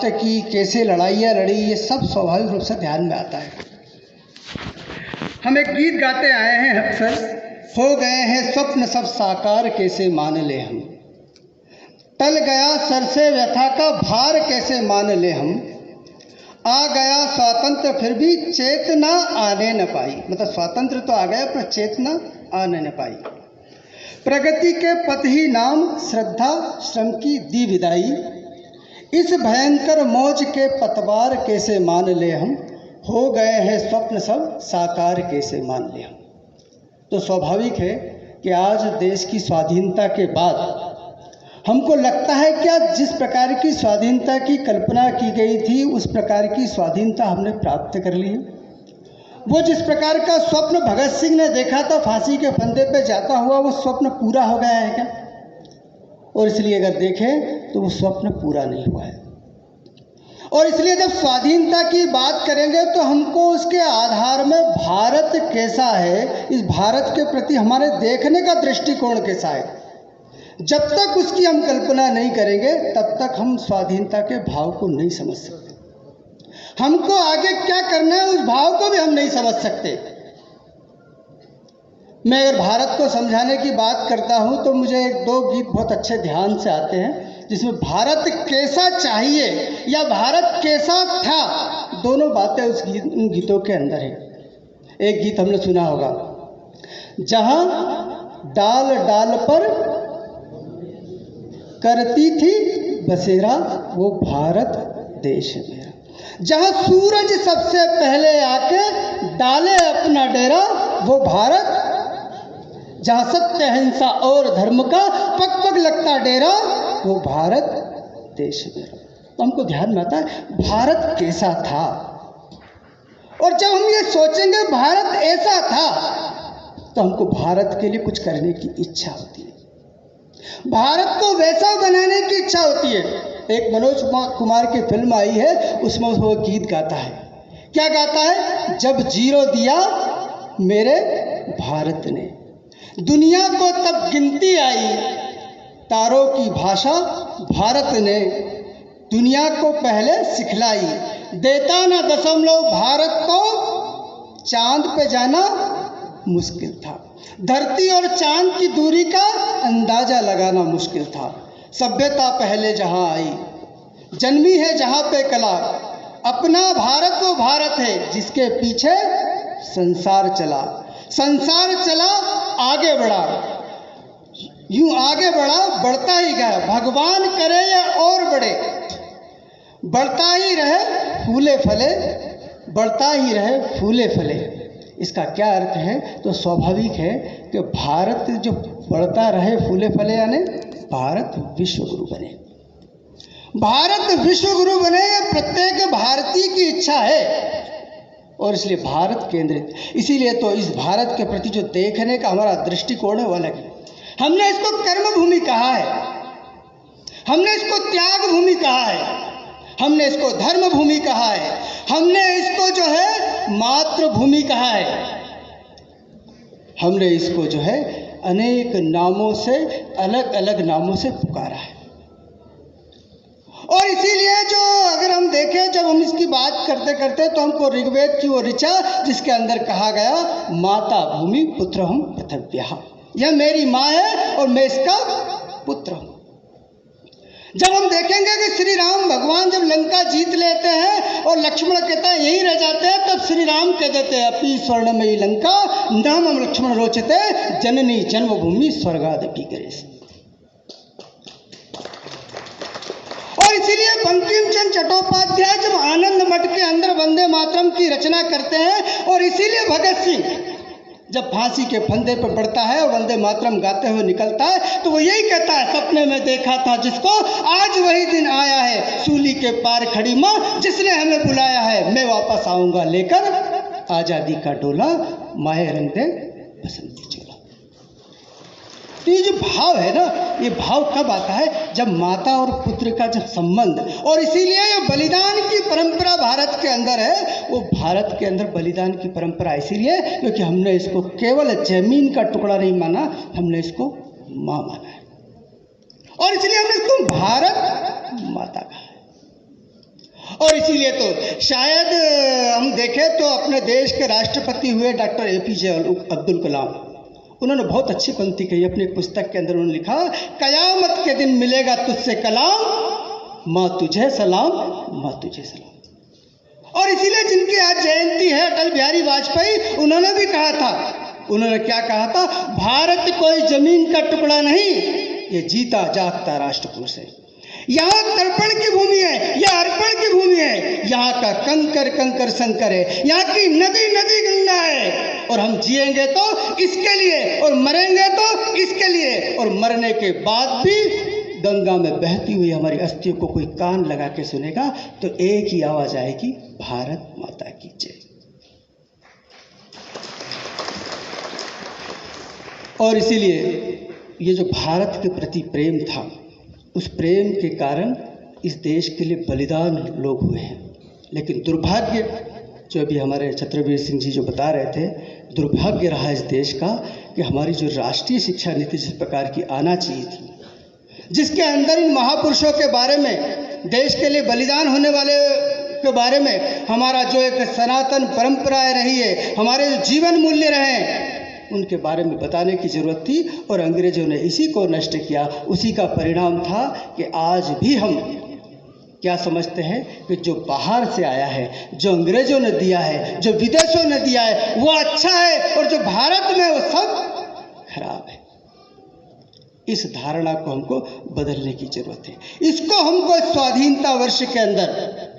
की, कैसे लड़ाइयाँ लड़ी, ये सब स्वाभाविक रूप से ध्यान में आता है। हम एक गीत गाते आए हैं अक्सर, हो गए हैं स्वप्न सब साकार कैसे मान ले हम, टल गया सर से व्यथा का भार कैसे मान ले हम, आ गया स्वातंत्र फिर भी चेतना आने न पाई। मतलब स्वातंत्र तो आ गया पर चेतना आने न पाई। प्रगति के पथ ही नाम श्रद्धा श्रम की दी विदाई, इस भयंकर मौज के पतवार कैसे मान ले हम, हो गए हैं स्वप्न सब साकार कैसे मान ले हम। तो स्वाभाविक है कि आज देश की स्वाधीनता के बाद हमको लगता है क्या जिस प्रकार की स्वाधीनता की कल्पना की गई थी उस प्रकार की स्वाधीनता हमने प्राप्त कर ली है। वो जिस प्रकार का स्वप्न भगत सिंह ने देखा था फांसी के फंदे पे जाता हुआ, वो स्वप्न पूरा हो गया है क्या? और इसलिए अगर देखें तो वो स्वप्न पूरा नहीं हुआ है। और इसलिए जब स्वाधीनता की बात करेंगे तो हमको उसके आधार में भारत कैसा है, इस भारत के प्रति हमारे देखने का दृष्टिकोण कैसा है, जब तक उसकी हम कल्पना नहीं करेंगे तब तक हम स्वाधीनता के भाव को नहीं समझ सकते। हमको आगे क्या करना है उस भाव को भी हम नहीं समझ सकते। मैं अगर भारत को समझाने की बात करता हूं तो मुझे एक दो गीत बहुत अच्छे ध्यान से आते हैं जिसमें भारत कैसा चाहिए या भारत कैसा था, दोनों बातें उन गीतों के अंदर है। एक गीत हमने सुना होगा, जहां डाल डाल पर करती थी बसेरा वो भारत देश मेरा, जहां सूरज सबसे पहले आके डाले अपना डेरा वो भारत, जहां सत्य अहिंसा और धर्म का पग पग लगता डेरा वो भारत देश मेरा। तो हमको ध्यान में आता है भारत कैसा था। और जब हम ये सोचेंगे भारत ऐसा था तो हमको भारत के लिए कुछ करने की इच्छा होती है, भारत को वैसा बनाने की इच्छा होती है। एक मनोज कुमार की फिल्म आई है, उसमें वो गीत गाता है, क्या गाता है, जब जीरो दिया मेरे भारत ने, दुनिया को तब गिनती आई, तारों की भाषा भारत ने दुनिया को पहले सिखलाई, देता ना दशमलव भारत को चांद पे जाना मुश्किल था, धरती और चांद की दूरी का अंदाजा लगाना मुश्किल था, सभ्यता पहले जहां आई, जन्मी है जहां पे कला, अपना भारत वो भारत है जिसके पीछे संसार चला, संसार चला आगे बढ़ा, यूं आगे बढ़ा बढ़ता ही गया, भगवान करे या और बढ़े, बढ़ता ही रहे फूले फले, बढ़ता ही रहे फूले फले। इसका क्या अर्थ है? तो स्वाभाविक है कि भारत जो बढ़ता रहे फूले फले, यानी भारत विश्व गुरु बने, भारत विश्व गुरु बने, यह प्रत्येक भारतीय की इच्छा है। और इसलिए भारत केंद्रित, इसीलिए तो इस भारत के प्रति जो देखने का हमारा दृष्टिकोण है वो अलग है। हमने इसको कर्म भूमि कहा है, हमने इसको त्याग भूमि कहा है, हमने इसको धर्म भूमि कहा है, हमने इसको जो है मातृभूमि कहा है, हमने इसको जो है अनेक नामों से, अलग अलग नामों से पुकारा है। और इसीलिए जो अगर हम देखें, जब हम इसकी बात करते करते तो हमको ऋग्वेद की वो ऋचा जिसके अंदर कहा गया माता भूमि पुत्र हम पृथिव्या, यह मेरी माँ है और मैं इसका पुत्र हूँ। जब हम देखेंगे कि श्री राम भगवान जब लंका जीत लेते हैं और लक्ष्मण कहता है यहीं रह जाते हैं, तब श्री राम कह देते हैं अपी स्वर्णमयी लंका नाम हम लक्ष्मण रोचते जननी जन्मभूमि स्वर्गादपि गरेश। और इसीलिए बंकिम चंद्र चट्टोपाध्याय जब आनंद मठ के अंदर वंदे मातरम की रचना करते हैं, और इसीलिए भगत सिंह जब फांसी के फंदे पर बढ़ता है और वंदे मातरम गाते हुए निकलता है तो वो यही कहता है, सपने में देखा था जिसको आज वही दिन आया है, सूली के पार खड़ी माँ जिसने हमें बुलाया है, मैं वापस आऊंगा लेकर आजादी का डोला, माए रंग दे बसंती चोला। तो ये जो भाव है ना, ये भाव कब आता है? जब माता और पुत्र का जब संबंध, और इसीलिए ये बलिदान की परंपरा भारत के अंदर है। वो भारत के अंदर बलिदान की परंपरा इसीलिए क्योंकि हमने इसको केवल जमीन का टुकड़ा नहीं माना, हमने इसको माँ माना है, और इसलिए हमने इसको भारत माता कहा है। और इसीलिए तो शायद हम देखें तो अपने देश के राष्ट्रपति हुए डॉक्टर APJ अब्दुल कलाम, उन्होंने बहुत अच्छी पंक्ति कही अपनी पुस्तक के अंदर। उन्होंने लिखा, कयामत के दिन मिलेगा तुझसे कलाम, माँ तुझे सलाम, माँ तुझे सलाम। और इसीलिए जिनकी आज जयंती है, अटल बिहारी वाजपेयी, उन्होंने भी कहा था, उन्होंने क्या कहा था, भारत कोई जमीन का टुकड़ा नहीं, ये जीता जागता राष्ट्रपुरुष है। यहाँ तर्पण की भूमि है, यह अर्पण की भूमि है, यहाँ का कंकर कंकर शंकर है, यहाँ की नदी नदी गंगा है। और हम जिएंगे तो इसके लिए और मरेंगे तो इसके लिए, और मरने के बाद भी गंगा में बहती हुई हमारी अस्थियों को कोई कान लगा के सुनेगा तो एक ही आवाज आएगी, भारत माता की जय। और इसीलिए ये जो भारत के प्रति प्रेम था, उस प्रेम के कारण इस देश के लिए बलिदान लोग हुए हैं। लेकिन दुर्भाग्य, जो अभी हमारे छत्रवीर सिंह जी जो बता रहे थे, दुर्भाग्य रहा इस देश का कि हमारी जो राष्ट्रीय शिक्षा नीति जिस प्रकार की आना चाहिए थी, जिसके अंदर इन महापुरुषों के बारे में, देश के लिए बलिदान होने वाले के बारे में, हमारा जो एक सनातन परंपराएं रही है, हमारे जो जीवन मूल्य रहे, उनके बारे में बताने की ज़रूरत थी। और अंग्रेजों ने इसी को नष्ट किया। उसी का परिणाम था कि आज भी हम क्या समझते हैं कि जो बाहर से आया है, जो अंग्रेजों ने दिया है, जो विदेशों ने दिया है, वो अच्छा है, और जो भारत में वो सब खराब है। इस धारणा को हमको बदलने की जरूरत है। इसको हमको स्वाधीनता वर्ष के अंदर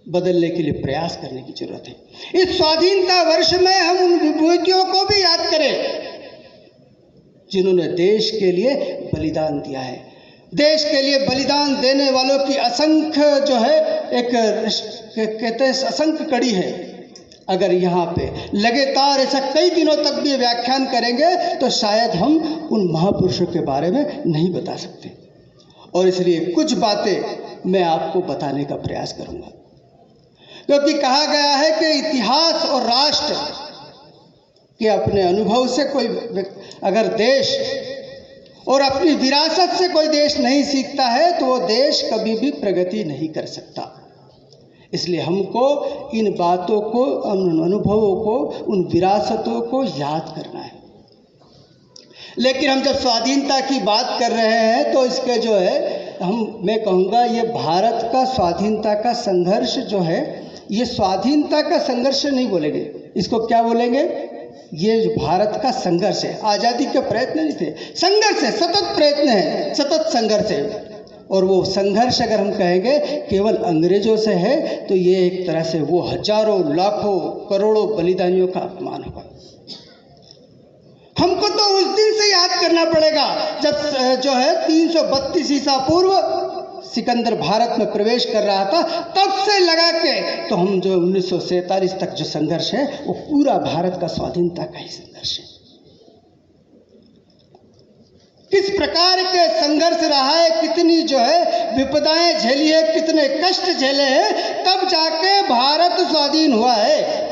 बदलने के लिए प्रयास करने की जरूरत है। इस स्वाधीनता वर्ष में हम उन विभूतियों को भी याद करें जिन्होंने देश के लिए बलिदान दिया है। देश के लिए बलिदान देने वालों की असंख्य जो है एक कहते हैं असंख्य कड़ी है। अगर यहाँ पे लगातार ऐसा कई दिनों तक भी व्याख्यान करेंगे तो शायद हम उन महापुरुषों के बारे में नहीं बता सकते। और इसलिए कुछ बातें मैं आपको बताने का प्रयास करूँगा, क्योंकि कहा गया है कि इतिहास और राष्ट्र के अपने अनुभव से कोई अगर देश और अपनी विरासत से कोई देश नहीं सीखता है तो वो देश कभी भी प्रगति नहीं कर सकता। इसलिए हमको इन बातों को, उन अनुभवों को, उन विरासतों को याद करना है। लेकिन हम जब स्वाधीनता की बात कर रहे हैं तो इसके जो है मैं कहूँगा ये भारत का स्वाधीनता का संघर्ष जो है, ये स्वाधीनता का संघर्ष नहीं बोलेंगे, इसको क्या बोलेंगे, ये जो भारत का संघर्ष है। आज़ादी के प्रयत्न नहीं थे, संघर्ष है, सतत प्रयत्न है, सतत संघर्ष है। और वो संघर्ष अगर हम कहेंगे केवल अंग्रेजों से है तो ये एक तरह से वो हजारों लाखों करोड़ों बलिदानियों का अपमान होगा। हमको तो उस दिन से याद करना पड़ेगा जब जो है 332 ईसा पूर्व सिकंदर भारत में प्रवेश कर रहा था, तब से लगा के तो हम जो 1947 तक जो संघर्ष है वो पूरा भारत का स्वाधीनता का ही संघर्ष है। किस प्रकार के संघर्ष रहा है, कितनी जो है विपदाएं झेली है, कितने कष्ट झेले हैं, तब जाके भारत स्वाधीन हुआ है।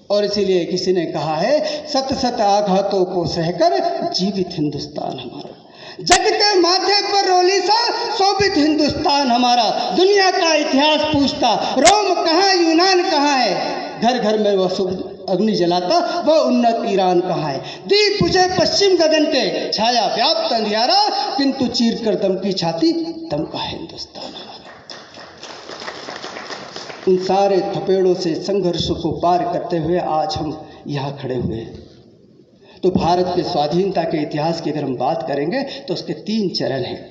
और इसीलिए किसी ने कहा है, सत सत आघातों को सहकर जीवित हिंदुस्तान हमारा, जग के माथे पर रोली सा शोभित हिंदुस्तान हमारा। दुनिया का इतिहास पूछता, रोम कहाँ, यूनान कहाँ है, घर घर में वह अग्नि जलाता, वह उन्नत ईरान कहाँ है। दीप बुझे पश्चिम गगन के, छाया व्याप्त अंधियारा, किंतु चीर कर दम की छाती, दम का हिंदुस्तान हमारा। उन सारे थपेड़ों से, संघर्षों को पार करते हुए आज हम यहाँ खड़े हुए हैं। तो भारत के स्वाधीनता के इतिहास की अगर हम बात करेंगे तो उसके 3 चरण हैं।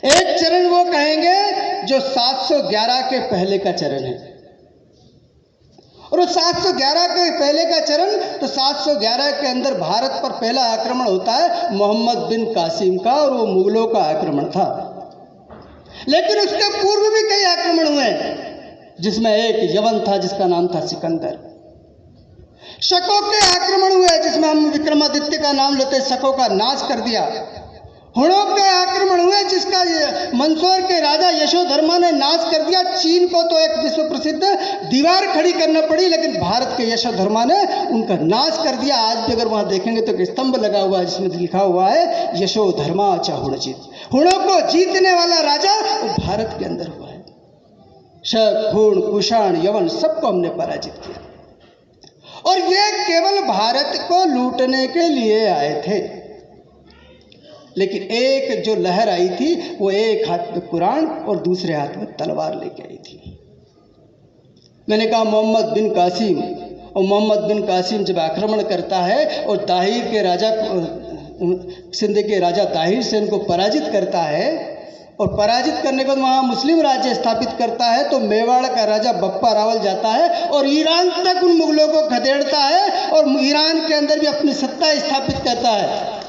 एक चरण वो कहेंगे जो 711 के पहले का चरण है, और वो 711 के पहले का चरण, तो 711 के अंदर भारत पर पहला आक्रमण होता है मोहम्मद बिन कासिम का, और वो मुगलों का आक्रमण था। लेकिन उसके पूर्व भी कई आक्रमण हुए, जिसमें एक यवन था जिसका नाम था सिकंदर। शकों के आक्रमण हुए जिसमें हम विक्रमादित्य का नाम लेते, शकों का नाश कर दिया। हुणों के आक्रमण हुए जिसका मंदसौर के राजा यशोधर्मा ने नाश कर दिया। चीन को तो एक विश्व प्रसिद्ध दीवार खड़ी करना पड़ी, लेकिन भारत के यशोधर्मा ने उनका नाश कर दिया। आज भी अगर वहां देखेंगे तो एक स्तंभ लगा हुआ है जिसमें लिखा हुआ है यशोधर्मा च हुण जीत। हुणों को जीतने वाला राजा वो भारत भारत के अंदर हुआ है। शक, खून, कुषाण, यवन सबको हमने पराजित किया, और ये केवल भारत को लूटने के लिए आए थे। लेकिन एक जो लहर आई थी वो एक हाथ में कुरान और दूसरे हाथ में तलवार लेके आई थी। मैंने कहा मोहम्मद बिन कासिम, और मोहम्मद बिन कासिम जब आक्रमण करता है और दाहिर के राजा, सिंध के राजा दाहिर से इनको पराजित करता है, और पराजित करने के बाद वहाँ मुस्लिम राज्य स्थापित करता है, तो मेवाड़ का राजा बप्पा रावल जाता है और ईरान तक उन मुगलों को खदेड़ता है और ईरान के अंदर भी अपनी सत्ता स्थापित करता है।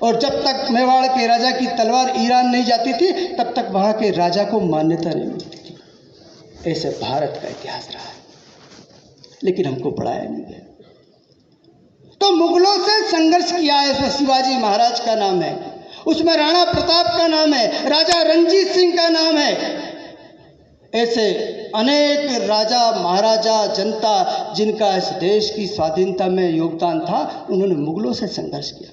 और जब तक मेवाड़ के राजा की तलवार ईरान नहीं जाती थी तब तक वहाँ के राजा को मान्यता नहीं मिलती थी। ऐसे भारत का इतिहास रहा है, लेकिन हमको पढ़ाया नहीं गया। तो मुगलों से संघर्ष किया है, उसमें शिवाजी महाराज का नाम है, उसमें राणा प्रताप का नाम है, राजा रणजीत सिंह का नाम है। ऐसे अनेक राजा महाराजा जनता जिनका इस देश की स्वाधीनता में योगदान था, उन्होंने मुगलों से संघर्ष किया।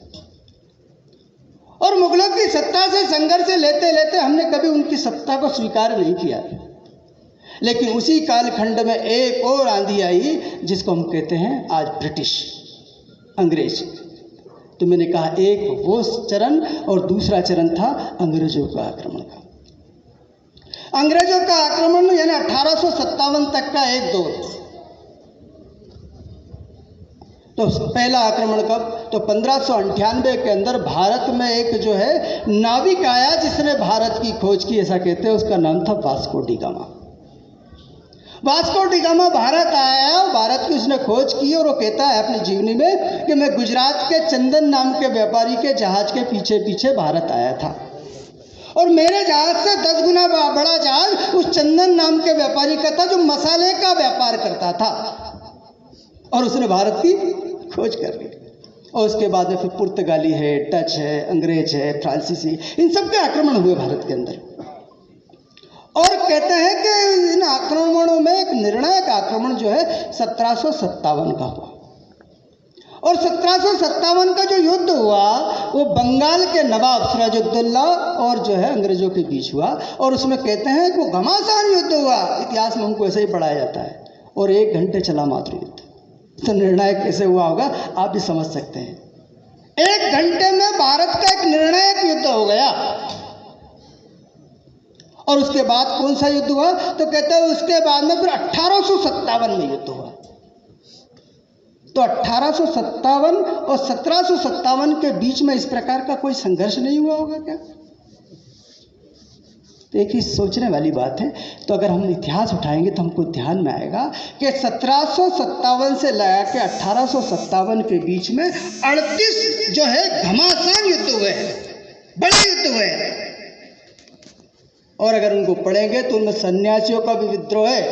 और मुगलों की सत्ता से संघर्ष लेते लेते हमने कभी उनकी सत्ता को स्वीकार नहीं किया। लेकिन उसी कालखंड में एक और आंधी आई जिसको हम कहते हैं आज ब्रिटिश, अंग्रेज। तो मैंने कहा एक वो चरण और दूसरा चरण था अंग्रेजों का आक्रमण का। अंग्रेजों का आक्रमण यानी 1857 तक का एक दौर। तो पहला आक्रमण कब? तो 1598 के अंदर भारत में एक जो है नाविक आया जिसने भारत की खोज की, ऐसा कहते हैं। उसका नाम था Vasco D gamma. Vasco D gamma Bharat आया, भारत की उसने खोज की, और वो कहता है अपनी जीवनी में कि मैं गुजरात के चंदन नाम के व्यापारी के जहाज के पीछे पीछे भारत आया था, और मेरे जहाज से 10 गुना बड़ा जहाज उस चंदन नाम के व्यापारी का था जो मसाले का व्यापार करता था, और उसने भारत की खोज कर ली। और उसके बाद में फिर पुर्तगाली है, डच है, अंग्रेज है, फ्रांसीसी, इन सब के आक्रमण हुए भारत के अंदर। और कहते हैं कि इन आक्रमणों में एक निर्णायक आक्रमण जो है 1757 का हुआ। और 1757 का जो युद्ध हुआ वो बंगाल के नवाब सिराजुद्दौला और जो है अंग्रेजों के बीच हुआ, और उसमें कहते हैं कि वो घमासान युद्ध हुआ। इतिहास में हमको ऐसे ही पढ़ाया जाता है, और 1 घंटे चला मात्र युद्ध। तो निर्णायक कैसे हुआ होगा आप भी समझ सकते हैं। 1 घंटे में भारत का एक निर्णायक युद्ध हो गया। और उसके बाद कौन सा युद्ध हुआ? तो कहते हैं उसके बाद में फिर 1857 में युद्ध हुआ। तो 1857 और 1757 के बीच में इस प्रकार का कोई संघर्ष नहीं हुआ होगा क्या? तो एक ही सोचने वाली बात है। तो अगर हम इतिहास उठाएंगे तो हमको ध्यान में आएगा कि 1757 से लगा के 1857 के बीच में 38 जो है घमासान युद्ध हुए हैं, बड़े युद्ध हुए हैं। और अगर उनको पढ़ेंगे तो उनमें सन्यासियों का भी विद्रोह है,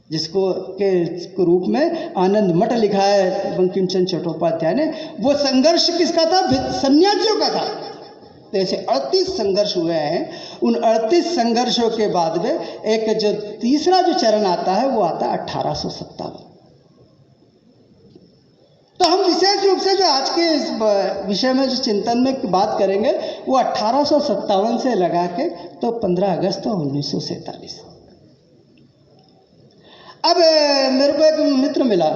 जिसको के रूप में आनंद मठ लिखा है बंकिम चंद्र चट्टोपाध्याय ने। वो संघर्ष किसका था? सन्यासियों का था। तो ऐसे 38 संघर्ष हुए हैं। उन 38 संघर्षों के बाद में एक जो तीसरा जो चरण आता है वो आता है 1857। तो हम विशेष रूप से जो आज के इस विषय में जो चिंतन में बात करेंगे वो 1857 से लगा के तो 15 अगस्त 1947। अब मेरे को एक मित्र मिला,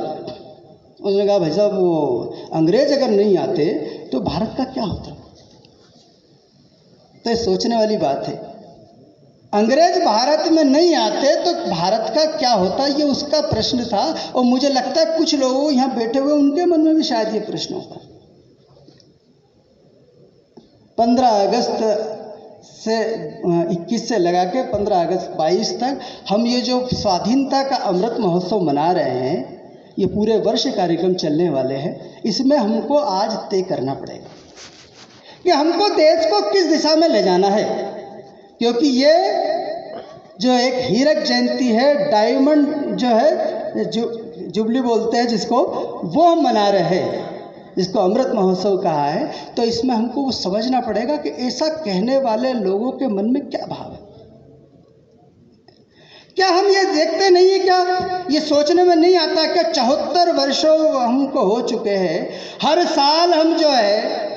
उसने कहा भाई साहब वो अंग्रेज अगर नहीं आते तो भारत का क्या होता? तो सोचने वाली बात है। अंग्रेज भारत में नहीं आते तो भारत का क्या होता, ये उसका प्रश्न था। और मुझे लगता है कुछ लोग यहाँ बैठे हुए उनके मन में भी शायद ये प्रश्न होगा। 15 अगस्त से 21 से लगा के 15 अगस्त 22 तक हम ये जो स्वाधीनता का अमृत महोत्सव मना रहे हैं, ये पूरे वर्ष कार्यक्रम चलने वाले हैं। इसमें हमको आज तय करना पड़ेगा कि हमको देश को किस दिशा में ले जाना है, क्योंकि ये जो एक हीरक जयंती है, डायमंड जो है जुबली बोलते हैं जिसको, वो हम मना रहे हैं, जिसको अमृत महोत्सव कहा है। तो इसमें हमको वो समझना पड़ेगा कि ऐसा कहने वाले लोगों के मन में क्या भाव है। क्या हम ये देखते नहीं है, क्या ये सोचने में नहीं आता क्या 74 वर्षों हमको हो चुके हैं, हर साल हम जो है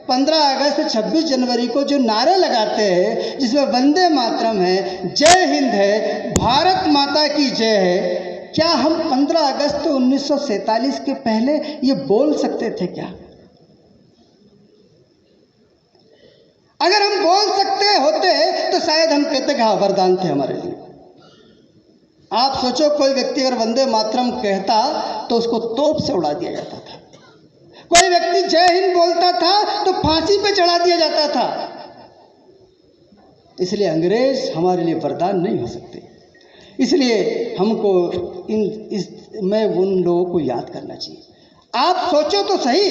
15 अगस्त 26 जनवरी को जो नारे लगाते हैं, जिसमें वंदे मातरम है, जय हिंद है, भारत माता की जय है, क्या हम 15 अगस्त 1947 के पहले ये बोल सकते थे क्या? अगर हम बोल सकते होते तो शायद हम कहते कि हाँ, वरदान थे हमारे लिए। आप सोचो, कोई व्यक्ति अगर वंदे मातरम कहता तो उसको तोप से उड़ा दिया जाता था। कोई व्यक्ति जय हिंद बोलता था तो फांसी पे चढ़ा दिया जाता था। इसलिए अंग्रेज हमारे लिए वरदान नहीं हो सकते। इसलिए हमको मैं उन लोगों को याद करना चाहिए। आप सोचो तो सही,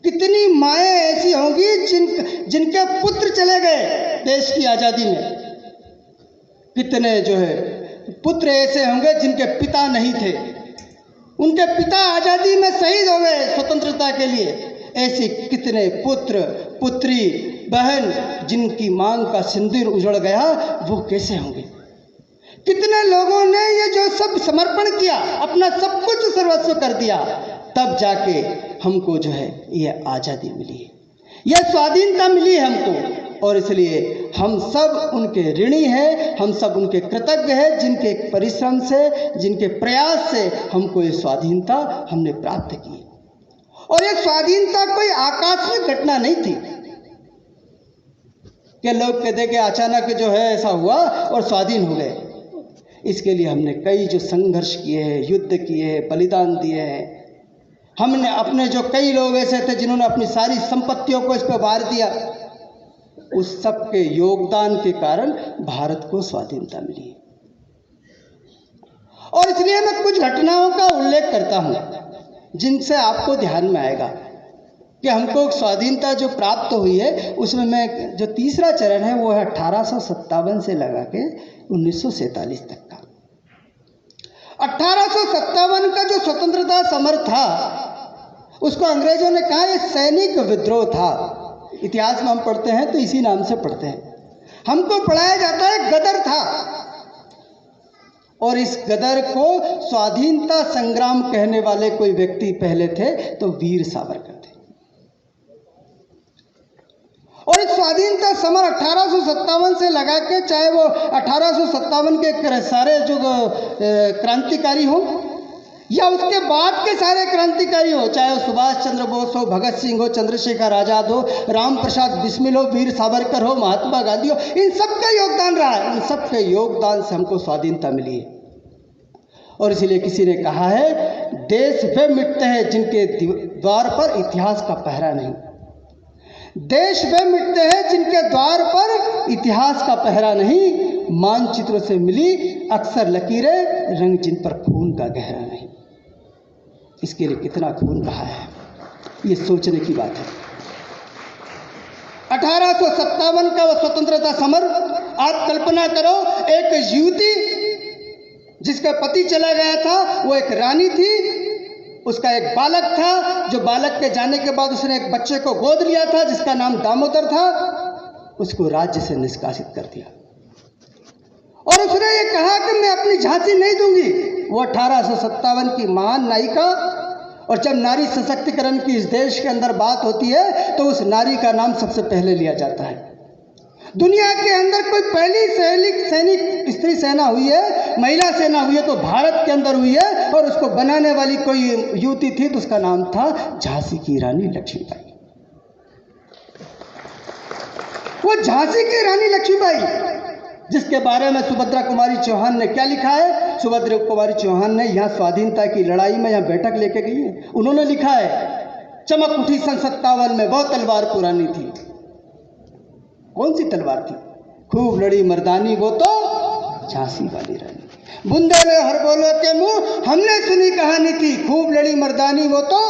कितनी माएँ ऐसी होंगी जिनके पुत्र चले गए देश की आज़ादी में। कितने जो है पुत्र ऐसे होंगे जिनके पिता नहीं थे, उनके पिता आज़ादी में शहीद हो गए स्वतंत्रता के लिए। ऐसे कितने पुत्र पुत्री बहन जिनकी मांग का सिंदूर उजड़ गया, वो कैसे होंगे? कितने लोगों ने ये जो सब समर्पण किया, अपना सब कुछ सर्वस्व कर दिया, तब जाके हमको जो है ये आज़ादी मिली है, यह स्वाधीनता मिली है हमको। और इसलिए हम सब उनके ऋणी हैं, हम सब उनके कृतज्ञ हैं, जिनके परिश्रम से, जिनके प्रयास से हमको ये स्वाधीनता हमने प्राप्त की। और ये स्वाधीनता कोई आकस्मिक घटना नहीं थी कि लोग कहते कि अचानक जो है ऐसा हुआ और स्वाधीन हो गए। इसके लिए हमने कई जो संघर्ष किए हैं, युद्ध किए हैं, बलिदान दिए हैं। हमने अपने जो कई लोग ऐसे थे जिन्होंने अपनी सारी संपत्तियों को इस पर वार दिया, उस सब के योगदान के कारण भारत को स्वाधीनता मिली। और इसलिए मैं कुछ घटनाओं का उल्लेख करता हूं जिनसे आपको ध्यान में आएगा कि हमको स्वाधीनता जो प्राप्त हुई है, उसमें मैं जो तीसरा चरण है वो है 1857 से लगा के 1947 तक का। 1857 का जो स्वतंत्रता समर था, उसको अंग्रेजों ने कहा ये सैनिक विद्रोह था। इतिहास में हम पढ़ते हैं तो इसी नाम से पढ़ते हैं। हमको पढ़ाया जाता है गदर था, और इस गदर को स्वाधीनता संग्राम कहने वाले कोई व्यक्ति पहले थे तो वीर सावरकर थे। और इस स्वाधीनता समर 1857 से लगा के, चाहे वो 1857 के सारे जो क्रांतिकारी हो या उसके बाद के सारे क्रांतिकारी हो, चाहे वो सुभाष चंद्र बोस हो, भगत सिंह हो, चंद्रशेखर आज़ाद हो, राम प्रसाद बिस्मिल हो, वीर सावरकर हो, महात्मा गांधी हो, इन सब का योगदान रहा है। इन सब के योगदान से हमको स्वाधीनता मिली है। और इसलिए किसी ने कहा है, देश वे मिटते हैं जिनके द्वार पर इतिहास का पहरा नहीं। देश वे मिटते हैं जिनके द्वार पर इतिहास का पहरा नहीं। मानचित्रों से मिली अक्सर लकीरें, रंग जिन पर खून का गहरा नहीं। इसके लिए कितना खून बहा है, ये सोचने की बात है। 1857 का वो स्वतंत्रता समर, आप कल्पना करो, एक युवती जिसका पति चला गया था, वो एक रानी थी, उसका एक बालक था, जो बालक के जाने के बाद उसने एक बच्चे को गोद लिया था जिसका नाम दामोदर था, उसको राज्य से निष्कासित कर दिया। और उसने ये कहा कि मैं अपनी झांसी नहीं दूंगी। वो 1857 की महान नायिका। और जब नारी सशक्तिकरण की इस देश के अंदर बात होती है तो उस नारी का नाम सबसे पहले लिया जाता है। दुनिया के अंदर कोई पहली सैनिक स्त्री सेना हुई है, महिला सेना हुई है तो भारत के अंदर हुई है। और उसको बनाने वाली कोई युवती थी तो उसका नाम था झांसी की रानी लक्ष्मीबाई। वो झांसी की रानी लक्ष्मीबाई, जिसके बारे में सुभद्रा कुमारी चौहान ने क्या लिखा है। सुभद्रा कुमारी चौहान ने यहाँ स्वाधीनता की लड़ाई में यहाँ बैठक लेके गई है। उन्होंने लिखा है, चमक उठी सन 57 में वो तलवार पुरानी थी। कौन सी तलवार थी? खूब लड़ी मर्दानी वो तो झांसी वाली रानी। बुंदेले हर बोलो के मुंह हमने सुनी कहानी थी, खूब लड़ी मर्दानी वो तो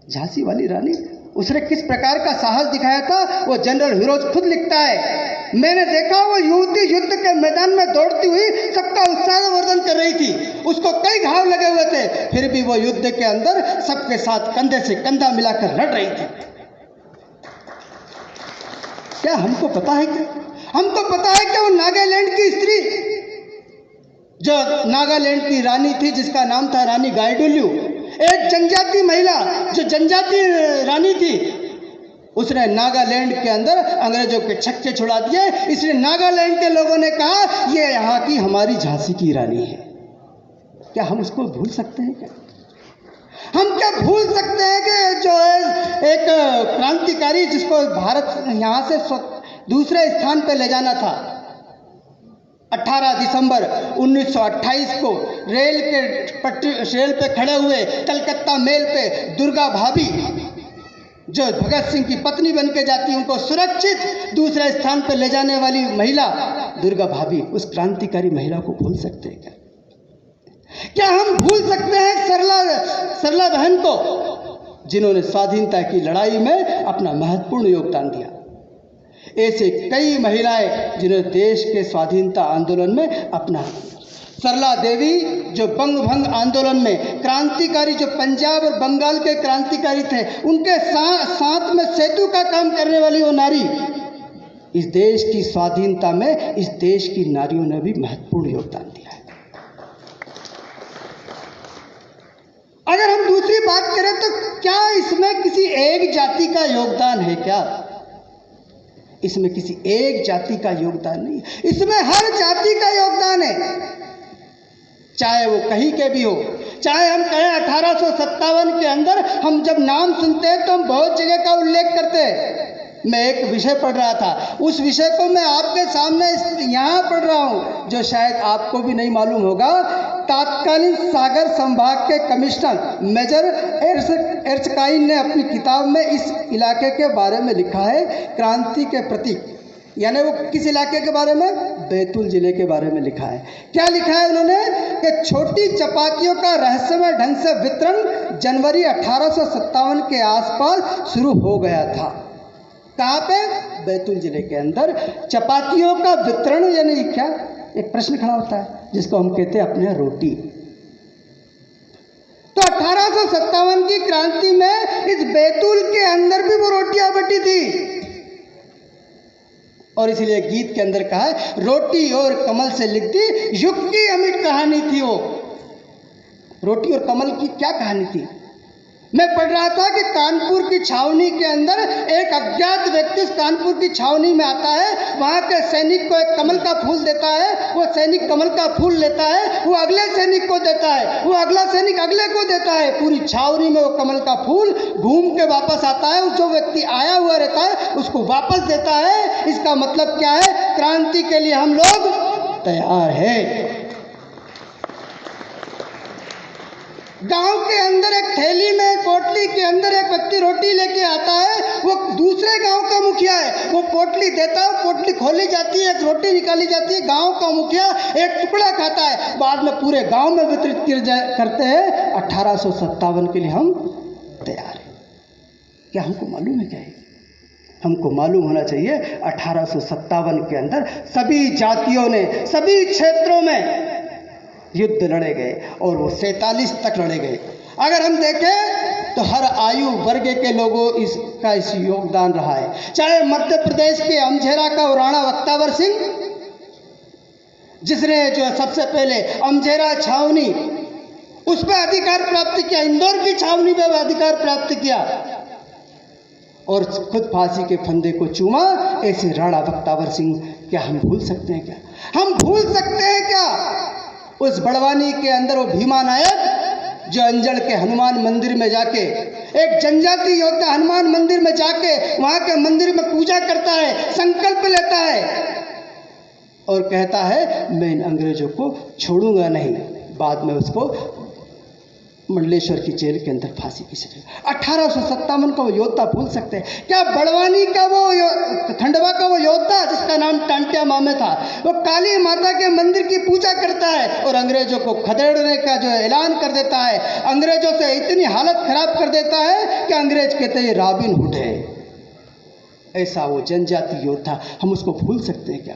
झांसी वाली रानी। उसने किस प्रकार का साहस दिखाया था वो जनरल हीरोज खुद लिखता है। मैंने देखा वो युवती युद्ध के मैदान में दौड़ती हुई सबका उत्साहवर्धन कर रही थी। उसको कई घाव लगे हुए थे, फिर भी वो युद्ध के अंदर सबके साथ कंधे से कंधा मिलाकर लड़ रही थी। क्या हमको पता है? क्या हमको पता है कि वो नागालैंड की स्त्री, जो नागालैंड की रानी थी जिसका नाम था रानी गाइडुल्यू, एक जनजाति महिला जो जनजाति रानी थी, उसने नागालैंड के अंदर अंग्रेजों के छक्के छुड़ा दिए। इसलिए नागालैंड के लोगों ने कहा ये यहाँ की हमारी झांसी की रानी है। क्या हम उसको भूल सकते हैं? क्या हम क्या भूल सकते हैं कि जो है एक क्रांतिकारी जिसको भारत यहाँ से दूसरे स्थान पर ले जाना था, 18 दिसंबर 1928 को रेल पे खड़े हुए कलकत्ता मेल पे दुर्गा भाभी जो भगत सिंह की पत्नी बन के जाती, उनको सुरक्षित दूसरे स्थान पर ले जाने वाली महिला दुर्गा भाभी, उस क्रांतिकारी महिला को भूल सकते हैं? क्या हम भूल सकते हैं सरला बहन को, जिन्होंने स्वाधीनता की लड़ाई में अपना महत्वपूर्ण योगदान दिया? ऐसे कई महिलाएं जिन्होंने देश के स्वाधीनता आंदोलन में अपना, सरला देवी जो बंग भंग आंदोलन में क्रांतिकारी, जो पंजाब और बंगाल के क्रांतिकारी थे, उनके साथ में सेतु का काम करने वाली वो नारी, इस देश की स्वाधीनता में इस देश की नारियों ने भी महत्वपूर्ण योगदान दिया है। अगर हम दूसरी बात करें तो क्या इसमें किसी एक जाति का योगदान है? क्या इसमें किसी एक जाति का योगदान नहीं, इसमें हर जाति का योगदान है, चाहे वो कहीं के भी हो। चाहे हम कहें 1857 के अंदर हम जब नाम सुनते हैं तो हम बहुत जगह का उल्लेख करते हैं। मैं एक विषय पढ़ रहा था, उस विषय को मैं आपके सामने यहाँ पढ़ रहा हूँ, जो शायद आपको भी नहीं मालूम होगा। तत्कालीन सागर संभाग के कमिश्नर मेजर एर्स्काइन ने अपनी किताब में इस इलाके के बारे में लिखा है, क्रांति के प्रतीक। यानी वो किस इलाके के बारे में? बैतूल जिले के बारे में लिखा है। क्या लिखा है उन्होंने? कि छोटी चपातियों का रहस्यमय ढंग से वितरण जनवरी 1857 के आसपास शुरू हो गया था। कहाँ पे? बैतूल जिले के अंदर चपातियों का वितरण, यानी क्या? एक प्रश्न खड़ा होता है जिसको हम कहते हैं अपने रोटी। तो 1857 की क्रांति में इस बैतूल के अंदर भी वो रोटियां बटी थी, और इसलिए गीत के अंदर कहा है, रोटी और कमल से लिखती युग की अमिट कहानी थी। वो रोटी और कमल की क्या कहानी थी? मैं पढ़ रहा था कि कानपुर की छावनी के अंदर एक अज्ञात व्यक्ति उस कानपुर की छावनी में आता है, वहाँ के सैनिक को एक कमल का फूल देता है, वो सैनिक कमल का फूल लेता है, वो अगले सैनिक को देता है, वो अगला सैनिक अगले को देता है, पूरी छावनी में वो कमल का फूल घूम के वापस आता है, जो व्यक्ति आया हुआ रहता है उसको वापस देता है। इसका मतलब क्या है? क्रांति के लिए हम लोग तैयार हैं। गांव के अंदर एक थैली में, पोटली के अंदर एक व्यक्ति रोटी लेके आता है, वो दूसरे गांव का मुखिया है, वो पोटली देता है, पोटली खोली जाती है, एक रोटी निकाली जाती है, गांव का मुखिया एक टुकड़ा खाता है, बाद में पूरे गांव में वितरित करते हैं। 1857 के लिए हम तैयार हैं। क्या हमको मालूम है? क्या है? हमको मालूम होना चाहिए 1857 के अंदर सभी जातियों ने सभी क्षेत्रों में युद्ध लड़े गए, और वो 47 तक लड़े गए। अगर हम देखें तो हर आयु वर्ग के लोगों इस योगदान रहा है। चाहे मध्य प्रदेश के अमझेरा का राणा वक्तावर सिंह, जिसने जो सबसे पहले अमझेरा छावनी उस पर अधिकार प्राप्त किया, इंदौर की छावनी पर अधिकार प्राप्त किया और खुद फांसी के फंदे को चूमा, ऐसे राणा वक्तावर सिंह क्या हम भूल सकते हैं? क्या हम भूल सकते हैं? क्या उस बड़वानी के अंदर वो भीमा नायक जो अंजड़ के हनुमान मंदिर में जाके, एक जनजाति योद्धा हनुमान मंदिर में जाके वहां के मंदिर में पूजा करता है, संकल्प लेता है और कहता है मैं इन अंग्रेजों को छोड़ूंगा नहीं। बाद में उसको मंडलेश्वर की जेल के अंदर फांसी की सजा। 1857 का वो योद्धा भूल सकते हैं? क्या बड़वानी का वो खंडवा का वो योद्धा जिसका नाम टांटिया मामे था, वो काली माता के मंदिर की पूजा करता है और अंग्रेजों को खदेड़ने का जो ऐलान कर देता है, अंग्रेजों से इतनी हालत खराब कर देता है कि अंग्रेज कहते हैं रॉबिन हुड है। ऐसा वो जनजाति योद्धा, हम उसको भूल सकते हैं? क्या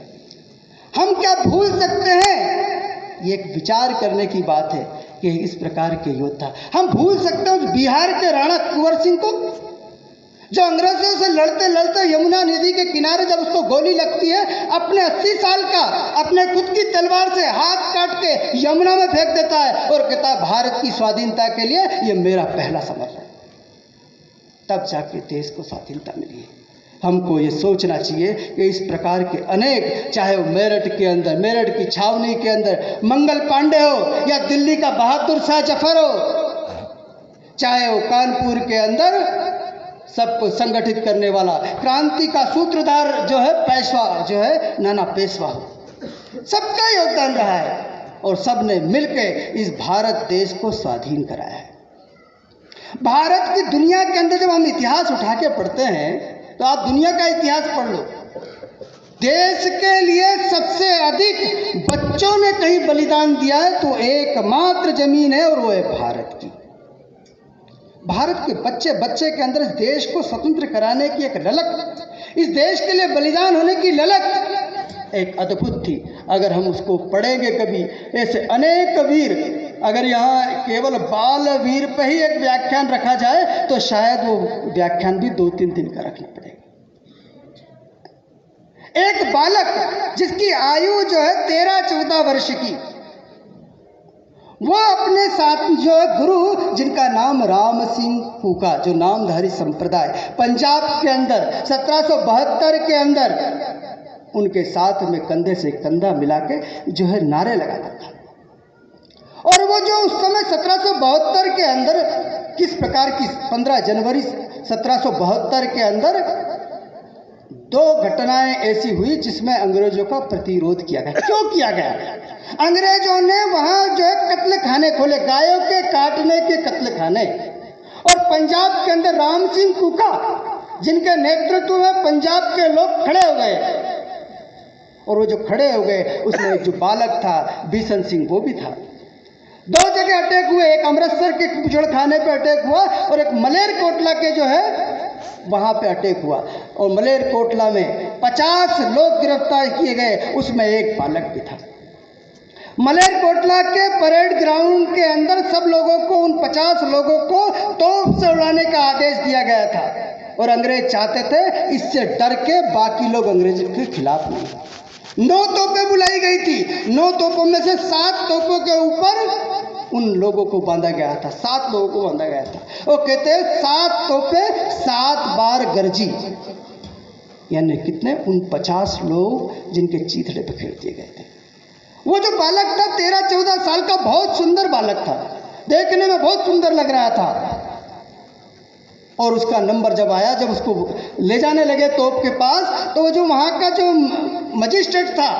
हम क्या भूल सकते हैं? ये एक विचार करने की बात है कि इस प्रकार के योद्धा हम भूल सकते हैं। बिहार के राणा कुंवर सिंह को, जो अंग्रेजों से लड़ते लड़ते यमुना नदी के किनारे जब उसको गोली लगती है, अपने 80 साल का अपने खुद की तलवार से हाथ काट के यमुना में फेंक देता है और कहता है भारत की स्वाधीनता के लिए ये मेरा पहला समर्पण। तब जाके देश को स्वाधीनता मिली है। हमको ये सोचना चाहिए कि इस प्रकार के अनेक, चाहे वो मेरठ के अंदर, मेरठ की छावनी के अंदर मंगल पांडे हो या दिल्ली का बहादुर शाह जफर हो, चाहे वो कानपुर के अंदर सबको संगठित करने वाला क्रांति का सूत्रधार जो है पेशवा, जो है नाना पेशवा हो, सबका योगदान रहा है और सब ने मिलकर इस भारत देश को स्वाधीन कराया है। भारत की दुनिया के अंदर जब हम इतिहास उठा के पढ़ते हैं तो आप दुनिया का इतिहास पढ़ लो, देश के लिए सबसे अधिक बच्चों ने कहीं बलिदान दिया है तो एकमात्र जमीन है और वो है भारत की। भारत के बच्चे बच्चे के अंदर इस देश को स्वतंत्र कराने की एक ललक, इस देश के लिए बलिदान होने की ललक एक अद्भुत थी। अगर हम उसको पढ़ेंगे कभी, ऐसे अनेक वीर, अगर यहाँ केवल बाल वीर पे ही एक व्याख्यान रखा जाए तो शायद वो व्याख्यान भी 2-3 दिन का रखना पड़ेगा। एक बालक जिसकी आयु जो है 13-14 वर्ष की, वो अपने साथ जो है गुरु, जिनका नाम राम सिंह फूका, जो नामधारी संप्रदाय पंजाब के अंदर 1772 के अंदर उनके साथ में कंधे से कंधा मिला के जो है नारे लगाता था। और वो जो उस समय 1772 के अंदर किस प्रकार की 15 जनवरी 1772 के अंदर 2 घटनाएं ऐसी हुई जिसमें अंग्रेजों का प्रतिरोध किया गया। क्यों किया गया? अंग्रेजों ने वहां जो है कत्ल खाने खोले, गायों के काटने के कत्ल खाने, और पंजाब के अंदर राम सिंह फूका जिनके नेतृत्व में पंजाब के लोग खड़े हो गए, और वो जो खड़े हो गए उसमें जो बालक था बिशन सिंह वो भी था। 2 जगह अटैक हुए, एक अमृतसर के कुचड़ खाने पे अटैक हुआ और एक मलेरकोटला के जो है वहां पे अटैक हुआ, और मलेरकोटला में 50 लोग गिरफ्तार किए गए, उसमें एक बालक भी था। मलेरकोटला के परेड ग्राउंड के अंदर सब लोगों को, उन 50 लोगों को तोप से उड़ाने का आदेश दिया गया था, और अंग्रेज चाहते थे इससे डर के बाकी लोग अंग्रेज के खिलाफ नहीं। 9 तोपें बुलाई गई थी, 9 तोपों में से 7 तोपों के ऊपर उन लोगों को बांधा गया था, 7 लोगों को बांधा गया था। वो कहते हैं 7 तोपें 7 बार गरजी, यानी कितने? उन 50 लोग जिनके चीथड़े पे फेंक दिए गए थे। वो जो बालक था 13-14 साल का, बहुत सुंदर बालक था, देखने में बहुत सुंदर लग रहा था, और उसका नंबर जब आया, जब उसको ले जाने लगे तोप के पास, तो वो जो वहाँ का जो मजिस्ट्रेट था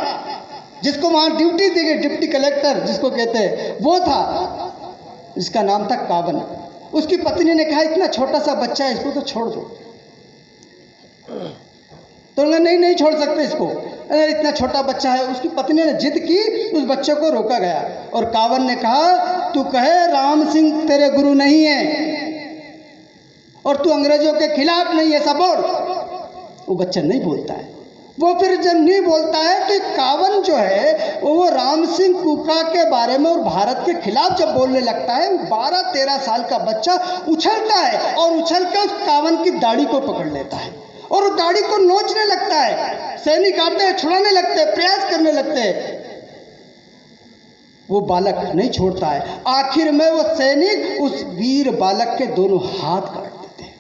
जिसको वहाँ ड्यूटी दी गई, डिप्टी कलेक्टर जिसको कहते हैं, वो था, जिसका नाम था कावन। उसकी पत्नी ने कहा इतना छोटा सा बच्चा है, इसको तो छोड़ दो। तो नहीं छोड़ सकते इसको, इतना छोटा बच्चा है। उसकी पत्नी ने जिद की, उस बच्चे को रोका गया, और कावन ने कहा तू कहे राम सिंह तेरे गुरु नहीं है और तू अंग्रेजों के खिलाफ नहीं है, सब बोल। वो बच्चा नहीं बोलता है। वो फिर जब नहीं बोलता है तो कावन जो है वो राम सिंह फूका के बारे में और भारत के खिलाफ जब बोलने लगता है, 12-13 साल का बच्चा उछलता है और उछल कर उस कावन की दाढ़ी को पकड़ लेता है और उस दाढ़ी को नोचने लगता है। सैनिक आते हैं, छुड़ाने लगते हैं, प्रयास करने लगते हैं, वो बालक नहीं छोड़ता है। आखिर में वो सैनिक उस वीर बालक के दोनों हाथ काट देते हैं।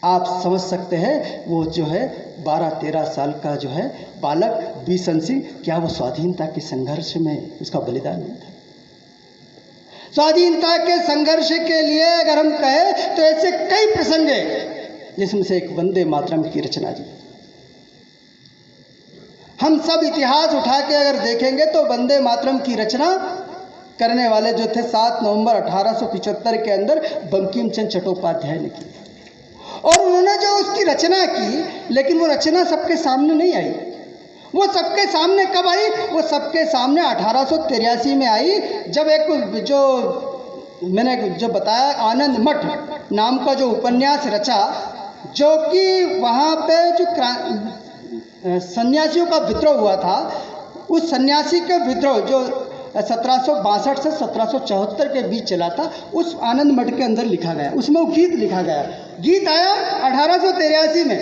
आप समझ सकते हैं वो जो है 12-13 साल का जो है बालक बिशन सिंह, क्या वो स्वाधीनता के संघर्ष में उसका बलिदान नहीं था? स्वाधीनता के संघर्ष के लिए अगर हम कहें तो ऐसे कई प्रसंग हैं, जिसमें से एक वंदे मातरम की रचना जी। हम सब इतिहास उठा के अगर देखेंगे तो वंदे मातरम की रचना करने वाले जो थे 7 नवंबर 1875 के अंदर बंकिम चंद्र चट्टोपाध्याय ने की, और उन्होंने जो उसकी रचना की, लेकिन वो रचना सबके सामने नहीं आई। वो सबके सामने कब आई? वो सबके सामने 1883 में आई, जब एक जो मैंने जो बताया आनंद मठ नाम का जो उपन्यास रचा, जो कि वहाँ पे जो सन्यासियों का विद्रोह हुआ था, उस सन्यासी के विद्रोह जो 1762 से 1774 के बीच चला था, उस आनंद मठ के अंदर लिखा गया, उसमें वो गीत लिखा गया। गीत आया 1883 में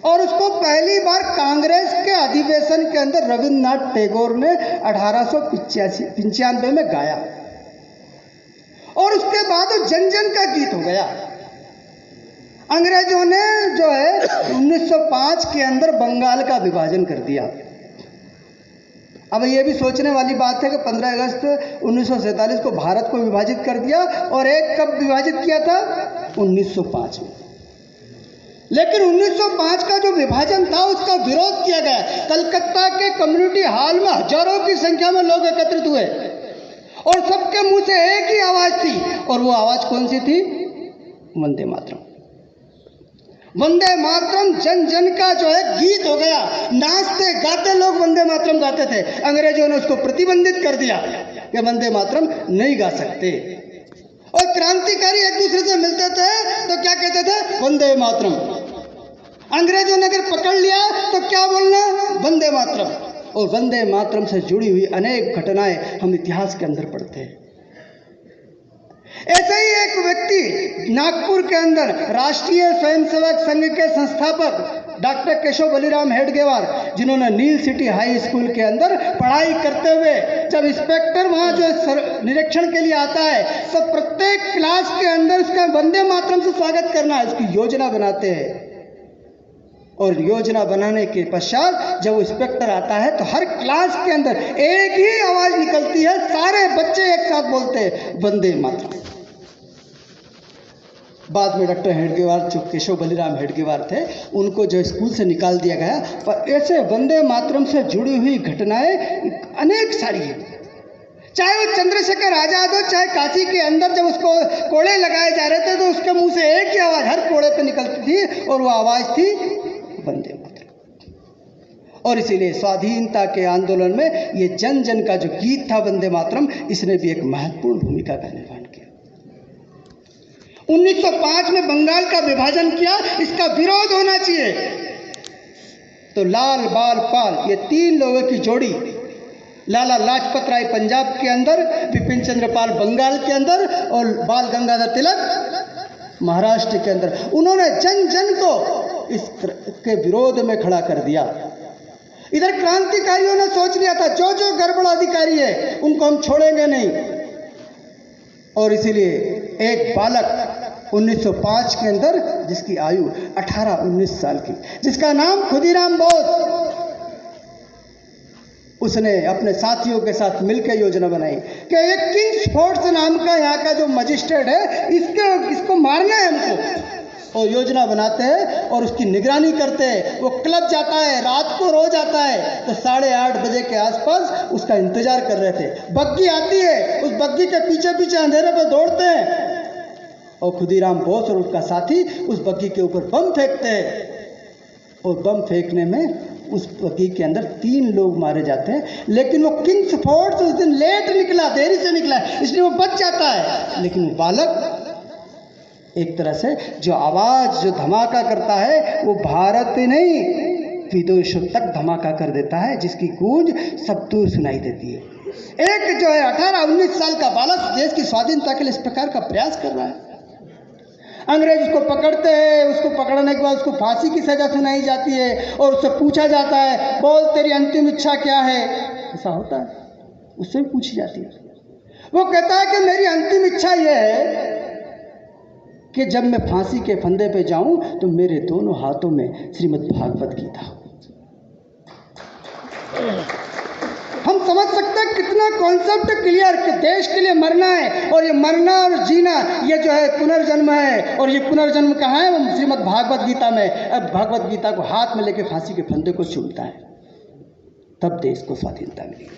और उसको पहली बार कांग्रेस के अधिवेशन के अंदर रविन्द्रनाथ टैगोर ने 1895 में गाया और उसके बाद वो जन जन का गीत हो गया। अंग्रेजों ने जो है 1905 के अंदर बंगाल का विभाजन कर दिया। अब ये भी सोचने वाली बात है कि 15 अगस्त 1947 को भारत को विभाजित कर दिया और एक कब विभाजित किया था? 1905 में। लेकिन 1905 का जो विभाजन था उसका विरोध किया गया। कलकत्ता के कम्युनिटी हॉल में हजारों की संख्या में लोग एकत्रित हुए और सबके मुंह से एक ही आवाज थी और वो आवाज कौन सी थी? वंदे मातरम। वंदे मातरम जन जन का जो है गीत हो गया। नाचते गाते लोग वंदे मातरम गाते थे। अंग्रेजों ने उसको प्रतिबंधित कर दिया कि वंदे मातरम नहीं गा सकते। और क्रांतिकारी एक दूसरे से मिलते थे तो क्या कहते थे? वंदे मातरम। अंग्रेजों ने अगर पकड़ लिया तो क्या बोलना? वंदे मातरम। और वंदे मातरम से जुड़ी हुई अनेक घटनाएं हम इतिहास के अंदर पढ़ते हैं। ऐसे ही एक व्यक्ति नागपुर के अंदर राष्ट्रीय स्वयंसेवक संघ के संस्थापक डॉक्टर केशव बलिराम हेडगेवार, जिन्होंने नील सिटी हाई स्कूल के अंदर पढ़ाई करते हुए जब इंस्पेक्टर वहां जो निरीक्षण के लिए आता है तो प्रत्येक क्लास के अंदर उसका वंदे मातरम से स्वागत करना है, उसकी योजना बनाते हैं। और योजना बनाने के पश्चात जब वो इंस्पेक्टर आता है तो हर क्लास के अंदर एक ही आवाज निकलती है, सारे बच्चे एक साथ बोलते हैं वंदे मातरम। बाद में डॉक्टर हेडगेवार, जो केशव बलिराम हेडगेवार थे, उनको जो स्कूल से निकाल दिया गया। पर ऐसे वंदे मातरम से जुड़ी हुई घटनाएं अनेक सारी हैं। चाहे वो चंद्रशेखर आजाद हो, चाहे काशी के अंदर जब उसको कोड़े लगाए जा रहे थे तो उसके मुंह से एक ही आवाज हर कोड़े पे निकलती थी और वो आवाज थी वंदे मातरम। और इसीलिए स्वाधीनता के आंदोलन में ये जन जन का जो गीत था वंदे मातरम, इसने भी एक महत्वपूर्ण भूमिका का निर्वहन किया। 1905 में बंगाल का विभाजन किया, इसका विरोध होना चाहिए। तो लाल बाल पाल, ये तीन लोगों की जोड़ी, लाला लाजपत राय पंजाब के अंदर, बिपिन चंद्र पाल बंगाल के अंदर और बाल गंगाधर तिलक महाराष्ट्र के अंदर, उन्होंने जन जन को इसके विरोध में खड़ा कर दिया। इधर क्रांतिकारियों ने सोच लिया था जो जो गड़बड़ अधिकारी है उनको हम छोड़ेंगे नहीं। और इसीलिए एक बालक 1905 के अंदर, जिसकी आयु 18-19 साल की, जिसका नाम खुदीराम बोस, उसने अपने साथियों के साथ मिलकर योजना बनाई कि एक किंग्स फोर्स नाम का यहाँ का जो मजिस्ट्रेट है, इसको मारना है हमको। और योजना बनाते हैं और उसकी निगरानी करते हैं। वो क्लब जाता है, रात को रोज आता है, तो 8:30 बजे के आसपास उसका इंतजार कर रहे थे। बग्गी आती है, उस बग्गी के पीछे पीछे अंधेरे पर दौड़ते हैं और खुदीराम बोस और उसका साथी उस बग्गी के ऊपर बम फेंकते हैं। और बम फेंकने में उस बग्गी के अंदर 3 लोग मारे जाते हैं। लेकिन वो किंग्स फोर्स उस दिन लेट निकला, देरी से निकला, इसलिए वो बच जाता है। लेकिन वो बालक एक तरह से जो आवाज, जो धमाका करता है, वो भारत नहीं विदेशों तक धमाका कर देता है, जिसकी गूंज सब दूर सुनाई देती है। एक जो है 18-19 साल का बालक देश की स्वाधीनता के लिए इस प्रकार का प्रयास कर रहा है। अंग्रेज उसको पकड़ते हैं, उसको पकड़ने के बाद उसको फांसी की सजा सुनाई जाती है और उससे पूछा जाता है, बोल तेरी अंतिम इच्छा क्या है। ऐसा होता है, उससे भी पूछी जाती है। वो कहता है कि मेरी अंतिम इच्छा यह है कि जब मैं फांसी के फंदे पे जाऊं तो मेरे दोनों हाथों में श्रीमद् भागवत गीता हो। हम समझ सकते हैं कितना कॉन्सेप्ट क्लियर कि देश के लिए मरना है, और ये मरना और जीना ये जो है पुनर्जन्म है। और ये पुनर्जन्म कहाँ है? वो श्रीमद् भागवत गीता में। अब भागवत गीता को हाथ में लेके फांसी के फंदे को चूमता है, तब देश को स्वाधीनता मिली।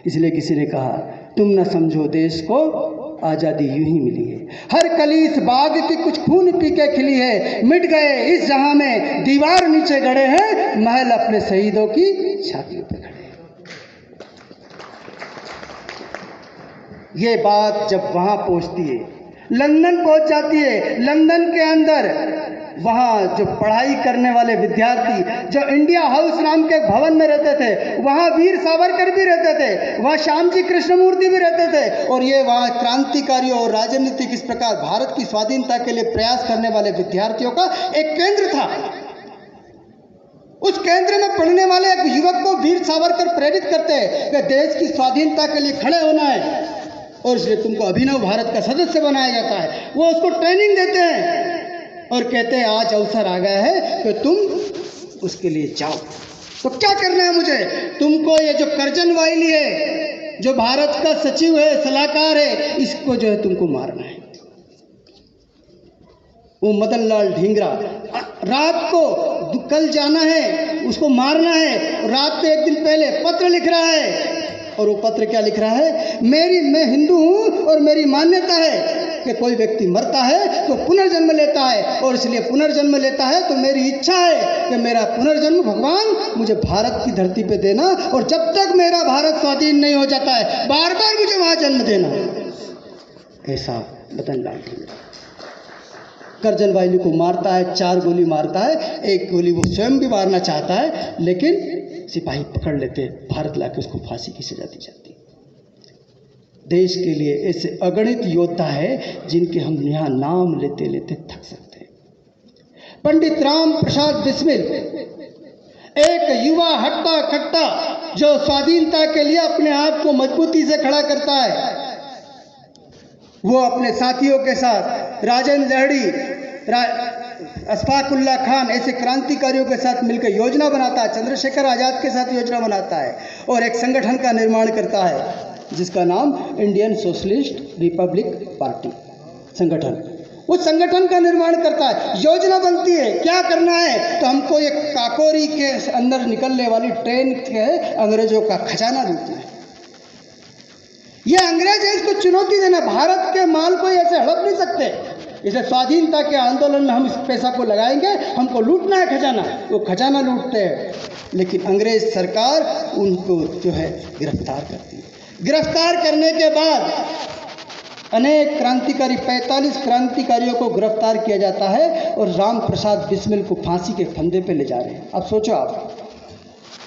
इसलिए किसी ने कहा, तुम न समझो देश को आज़ादी यूं ही मिली है, हर कली इस बाग की कुछ खून पी के खिली है। मिट गए इस जहां में दीवार नीचे गड़े हैं, महल अपने शहीदों की छातियों पे खड़े हैं। ये बात जब वहां पहुंचती है, लंदन पहुंच जाती है। लंदन के अंदर वहाँ जो पढ़ाई करने वाले विद्यार्थी, जो इंडिया हाउस नाम के भवन में रहते थे, वहाँ वीर सावरकर भी रहते थे, वहाँ श्याम जी कृष्णमूर्ति भी रहते थे, और ये वहाँ क्रांतिकारियों और राजनीतिक इस प्रकार भारत की स्वाधीनता के लिए प्रयास करने वाले विद्यार्थियों का एक केंद्र था। उस केंद्र में पढ़ने वाले एक युवक को वीर सावरकर प्रेरित करते हैं कि देश की स्वाधीनता के लिए खड़े होना है, और इसलिए तुमको अभिनव भारत का सदस्य बनाया जाता है। वो उसको ट्रेनिंग देते हैं और कहते हैं आज अवसर आ गया है कि तुम उसके लिए जाओ। तो क्या करना है मुझे? तुमको ये जो करजन वाइली है, जो भारत का सचिव है, सलाहकार है, इसको जो है तुमको मारना है। वो मदन लाल ढींगरा रात को कल जाना है, उसको मारना है। रात पे एक दिन पहले पत्र लिख रहा है, और वो पत्र क्या लिख रहा है? मैं हिंदू हूँ और मेरी मान्यता है कि कोई व्यक्ति मरता है तो पुनर्जन्म लेता है, और इसलिए पुनर्जन्म लेता है तो मेरी इच्छा है कि मेरा पुनर्जन्म भगवान मुझे भारत की धरती पे देना, और जब तक मेरा भारत स्वाधीन नहीं हो जाता है बार बार मुझे वहाँ जन्म देना। ऐसा मदन लाल ढींगरा करजन वाइली को मारता है, 4 गोली मारता है। एक गोली वो स्वयं भी मारना चाहता है, लेकिन सिपाही पकड़ लेते, भारत लाके उसको फांसी की सजा दी जाती। देश के लिए ऐसे अगणित योद्धा है जिनके हम यहाँ नाम लेते लेते थक सकते हैं। पंडित राम प्रसाद बिस्मिल, एक युवा हट्टा कट्टा जो स्वाधीनता के लिए अपने आप को मजबूती से खड़ा करता है। वो अपने साथियों के साथ राजेंद्र लहड़ी, अशफाक उल्लाह खान ऐसे क्रांतिकारियों के साथ मिलकर योजना बनाता है, चंद्रशेखर आज़ाद के साथ योजना बनाता है, और एक संगठन का निर्माण करता है जिसका नाम इंडियन सोशलिस्ट रिपब्लिक पार्टी संगठन। उस संगठन का निर्माण करता है, योजना बनती है, क्या करना है? तो हमको एक काकोरी के अंदर निकलने वाली ट्रेन के अंग्रेजों का खजाना लूटना है। ये अंग्रेज है, इसको चुनौती देना। भारत के माल को ऐसे हड़प नहीं सकते, इसे स्वाधीनता के आंदोलन में हम इस पैसा को लगाएंगे, हमको लूटना है खजाना। वो खजाना लूटते हैं, लेकिन अंग्रेज सरकार उनको जो है गिरफ्तार करती है। गिरफ्तार करने के बाद अनेक क्रांतिकारी, 45 क्रांतिकारियों को गिरफ्तार किया जाता है, और राम प्रसाद बिस्मिल को फांसी के फंदे पे ले जा रहे हैं। अब सोचो आप,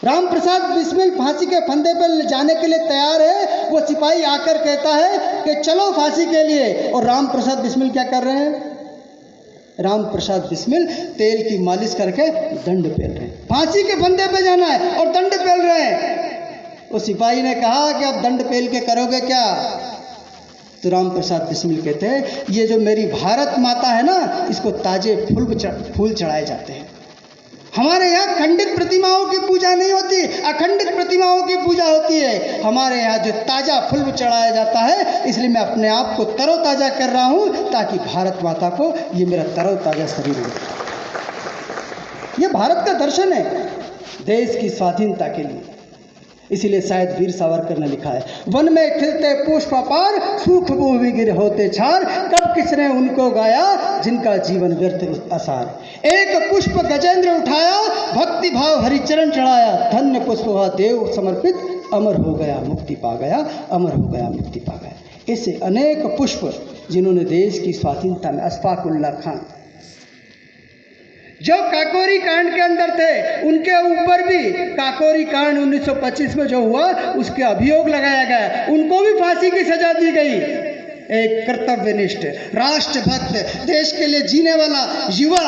राम प्रसाद बिस्मिल फांसी के फंदे पर ले जाने के लिए तैयार है। वो सिपाही आकर कहता है कि चलो फांसी के लिए, और राम प्रसाद बिस्मिल क्या कर रहे हैं? राम प्रसाद बिस्मिल तेल की मालिश करके दंड पेल रहे हैं। फांसी के फंदे पे जाना है और दंड पेल रहे हैं। वो सिपाही ने कहा कि अब दंड पेल के करोगे क्या? तो राम प्रसाद बिस्मिल कहते हैं, ये जो मेरी भारत माता है ना, इसको ताजे फूल चढ़ाए जाते हैं। हमारे यहाँ खंडित प्रतिमाओं की पूजा नहीं होती, अखंडित प्रतिमाओं की पूजा होती है। हमारे यहाँ जो ताज़ा फूल चढ़ाया जाता है, इसलिए मैं अपने आप को तरोताज़ा कर रहा हूँ, ताकि भारत माता को ये मेरा तरोताज़ा शरीर हो। ये भारत का दर्शन है देश की स्वाधीनता के लिए। इसीलिए शायद वीर सावरकर ने लिखा है, वन में खिलते पुष्प अपार, सूख भूमि गिर होते छार, कब किसने उनको गाया जिनका जीवन व्यर्थ आसार। एक पुष्प गजेंद्र उठाया, भक्ति भाव हरिचरण चढ़ाया, धन्य पुष्प हुआ देव समर्पित, अमर हो गया मुक्ति पा गया, अमर हो गया मुक्ति पा गया। ऐसे अनेक पुष्प जिन्होंने देश की स्वाधीनता में, अशफाक उल्लाह खान जो काकोरी कांड के अंदर थे, उनके ऊपर भी काकोरी कांड 1925 में जो हुआ उसके अभियोग लगाया गया, उनको भी फांसी की सजा दी गई। एक कर्तव्यनिष्ठ, राष्ट्रभक्त, देश के लिए जीने वाला युवा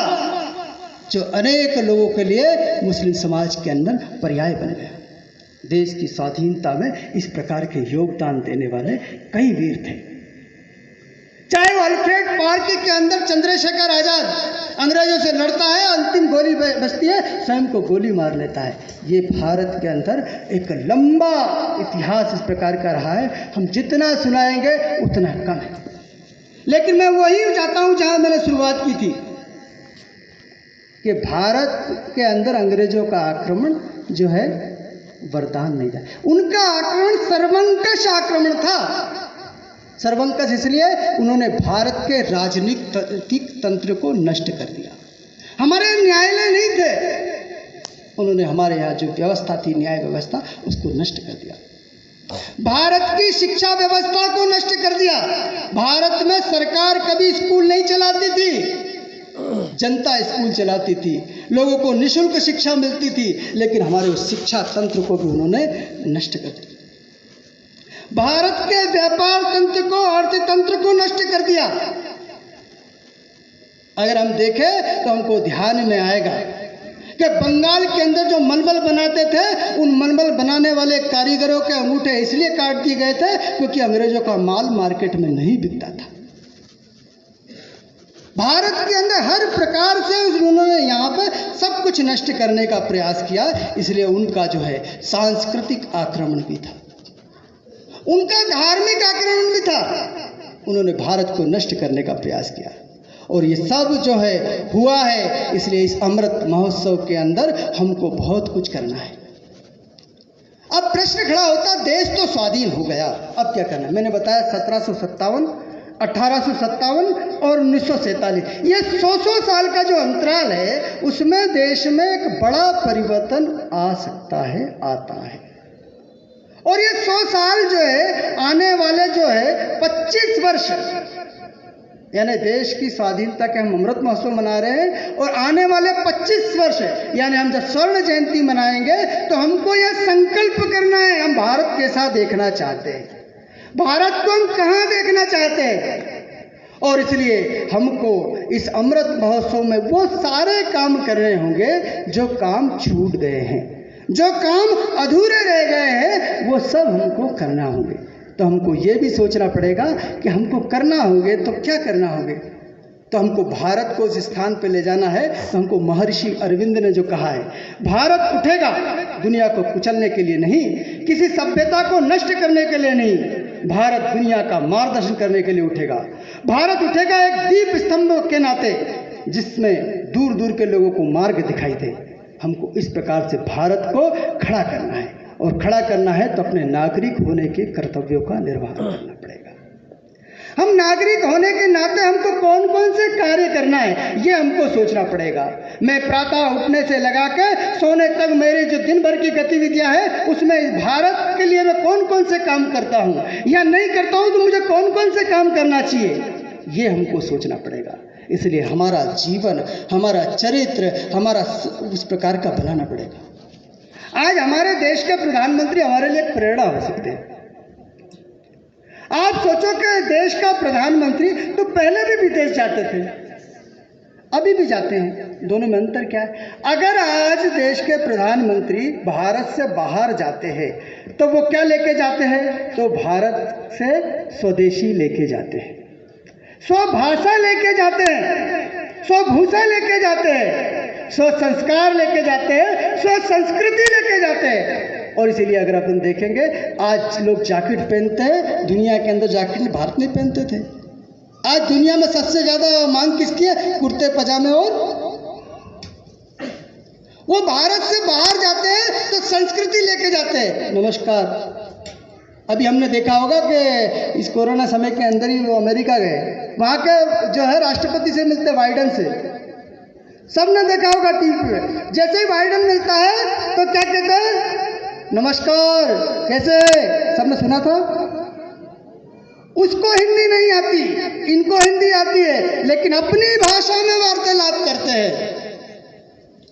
जो अनेक लोगों के लिए मुस्लिम समाज के अंदर पर्याय बन गया। देश की स्वाधीनता में इस प्रकार के योगदान देने वाले कई वीर थे। चाहे वो अल्फ्रेड पार्क के अंदर चंद्रशेखर आज़ाद अंग्रेजों से लड़ता है, अंतिम गोली बजती है, स्वयं को गोली मार लेता है। ये भारत के अंदर एक लंबा इतिहास इस प्रकार का रहा है, हम जितना सुनाएंगे उतना कम है। लेकिन मैं वही जाता हूँ जहाँ मैंने शुरुआत की थी कि भारत के अंदर अंग्रेजों का आक्रमण जो है वरदान नहीं था, उनका आक्रमण सर्वंकष आक्रमण था। सर्वंकष इसलिए उन्होंने भारत के राजनीतिक तंत्र को नष्ट कर दिया। हमारे न्यायालय नहीं थे, उन्होंने हमारे यहाँ जो व्यवस्था थी, न्याय व्यवस्था, उसको नष्ट कर दिया। भारत की शिक्षा व्यवस्था को नष्ट कर दिया। भारत में सरकार कभी स्कूल नहीं चलाती थी, जनता स्कूल चलाती थी, लोगों को निःशुल्क शिक्षा मिलती थी, लेकिन हमारे उस शिक्षा तंत्र को भी उन्होंने नष्ट कर दिया। भारत के व्यापार तंत्र को, अर्थतंत्र को नष्ट कर दिया। अगर हम देखें तो हमको ध्यान में आएगा कि बंगाल के अंदर जो मलमल बनाते थे, उन मलमल बनाने वाले कारीगरों के अंगूठे इसलिए काट दिए गए थे क्योंकि अंग्रेजों का माल मार्केट में नहीं बिकता था। भारत के अंदर हर प्रकार से उन्होंने यहाँ पे सब कुछ नष्ट करने का प्रयास किया, इसलिए उनका जो है सांस्कृतिक आक्रमण भी था, उनका धार्मिक आक्रमण भी था। उन्होंने भारत को नष्ट करने का प्रयास किया और ये सब जो है हुआ है। इसलिए इस अमृत महोत्सव के अंदर हमको बहुत कुछ करना है। अब प्रश्न खड़ा होता, देश तो स्वाधीन हो गया, अब क्या करना? मैंने बताया 1757, 1857 और 1947, ये 100 साल का जो अंतराल है, उसमें देश में एक बड़ा परिवर्तन आ सकता है, आता है। और ये 100 साल जो है, आने वाले जो है 25 वर्ष, यानी देश की स्वाधीनता के हम अमृत महोत्सव मना रहे हैं, और आने वाले 25 वर्ष यानी हम जब स्वर्ण जयंती मनाएंगे तो हमको यह संकल्प करना है, हम भारत कैसा देखना चाहते हैं, भारत को हम कहाँ देखना चाहते हैं। और इसलिए हमको इस अमृत महोत्सव में वो सारे काम करने होंगे जो काम छूट गए हैं, जो काम अधूरे रह गए हैं, वो सब हमको करना होंगे। तो हमको ये भी सोचना पड़ेगा कि हमको करना होंगे तो क्या करना होंगे। तो हमको भारत को उस स्थान पे ले जाना है। तो हमको महर्षि अरविंद ने जो कहा है, भारत उठेगा दुनिया को कुचलने के लिए नहीं, किसी सभ्यता को नष्ट करने के लिए नहीं, भारत दुनिया का मार्गदर्शन करने के लिए उठेगा। भारत उठेगा एक दीप स्तंभ के नाते, जिसमें दूर दूर के लोगों को मार्ग दिखाई दे। हमको इस प्रकार से भारत को खड़ा करना है, और खड़ा करना है तो अपने नागरिक होने के कर्तव्यों का निर्वाह करना पड़ेगा। हम नागरिक होने के नाते हमको कौन कौन से कार्य करना है, ये हमको सोचना पड़ेगा। मैं प्रातः उठने से लगा के सोने तक मेरी जो दिन भर की गतिविधियां हैं, उसमें भारत के लिए मैं कौन कौन से काम करता हूँ या नहीं करता हूँ, तो मुझे कौन कौन से काम करना चाहिए, ये हमको सोचना पड़ेगा। इसलिए हमारा जीवन, हमारा चरित्र, हमारा उस प्रकार का बनाना पड़ेगा। आज हमारे देश के प्रधानमंत्री हमारे लिए प्रेरणा हो सकते हैं। आप सोचो कि देश का प्रधानमंत्री तो पहले भी विदेश जाते थे, अभी भी जाते हैं, दोनों में अंतर क्या है? अगर आज देश के प्रधानमंत्री भारत से बाहर जाते हैं तो वो क्या लेके जाते हैं? तो भारत से स्वदेशी लेके जाते हैं, स्वभाषा लेके जाते हैं, स्वभूषा लेके जाते हैं, स्व संस्कार लेके जाते हैं, स्व संस्कृति लेके जाते हैं। और इसीलिए अगर अपन देखेंगे, आज लोग जैकेट पहनते हैं, दुनिया के अंदर जैकेट भारत में पहनते थे। आज दुनिया में सबसे ज्यादा मांग किसकी है? कुर्ते पजामे। और वो भारत से बाहर जाते हैं तो संस्कृति लेके जाते हैं। नमस्कार, अभी हमने देखा होगा कि इस कोरोना समय के अंदर ही वो अमेरिका गए, वहाँ के जो है राष्ट्रपति से मिलते बाइडन से, सबने देखा होगा टीवी पे। जैसे ही बाइडन मिलता है तो क्या कहते हैं? नमस्कार, कैसे? सबने सुना था। उसको हिंदी नहीं आती, इनको हिंदी आती है, लेकिन अपनी भाषा में वार्तालाप करते हैं।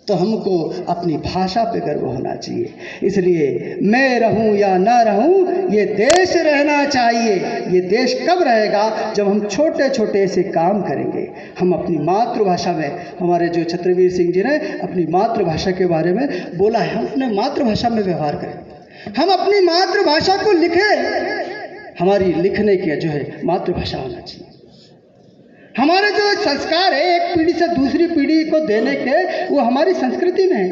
तो हमको अपनी भाषा पे गर्व होना चाहिए। इसलिए मैं रहूं या ना रहूं, ये देश रहना चाहिए। ये देश कब रहेगा? जब हम छोटे छोटे से काम करेंगे। हम अपनी मातृभाषा में, हमारे जो छत्रवीर सिंह जी ने अपनी मातृभाषा के बारे में बोला है, हम अपने मातृभाषा में व्यवहार करें, हम अपनी मातृभाषा को लिखें। हमारी लिखने की जो है मातृभाषा होना चाहिए। हमारे जो संस्कार है एक पीढ़ी से दूसरी पीढ़ी को देने के, वो हमारी संस्कृति में है।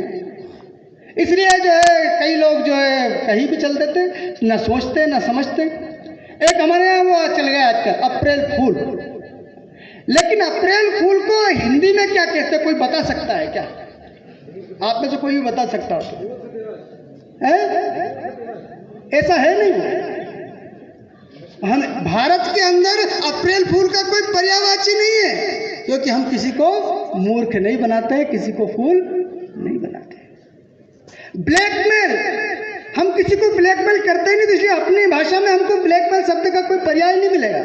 इसलिए जो है कई लोग जो है कहीं भी चल देते, ना सोचते ना समझते। एक हमारे यहाँ वो चल गया आजकल अप्रैल फूल, लेकिन अप्रैल फूल को हिंदी में क्या कहते हैं, कोई बता सकता है क्या? आप में से कोई भी बता सकता हो तो है? ऐसा है नहीं। हम भारत के अंदर अप्रैल फूल का कोई पर्यायवाची नहीं है, क्योंकि हम किसी को मूर्ख नहीं बनाते हैं, किसी को फूल नहीं बनाते। ब्लैकमेल, हम किसी को ब्लैकमेल करते ही नहीं, इसलिए अपनी भाषा में हमको ब्लैकमेल शब्द का कोई पर्याय नहीं मिलेगा।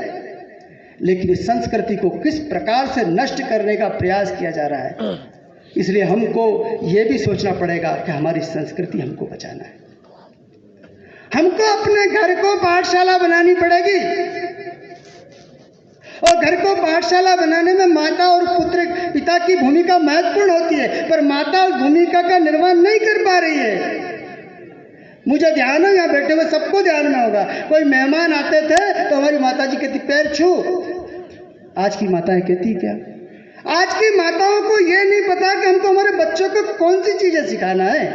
लेकिन इस संस्कृति को किस प्रकार से नष्ट करने का प्रयास किया जा रहा है। इसलिए हमको ये भी सोचना पड़ेगा कि हमारी संस्कृति हमको बचाना है। हमको अपने घर को पाठशाला बनानी पड़ेगी, और घर को पाठशाला बनाने में माता और पुत्र पिता की भूमिका महत्वपूर्ण होती है, पर माता उस भूमिका का निर्वहन नहीं कर पा रही है। मुझे ध्यान है, यहाँ बैठे हुए सबको ध्यान में होगा, कोई मेहमान आते थे तो हमारी माता जी कहती पैर छू। आज की माताएं कहती क्या? आज की माताओं को ये नहीं पता कि हमको हमारे बच्चों को कौन सी चीजें सिखाना है।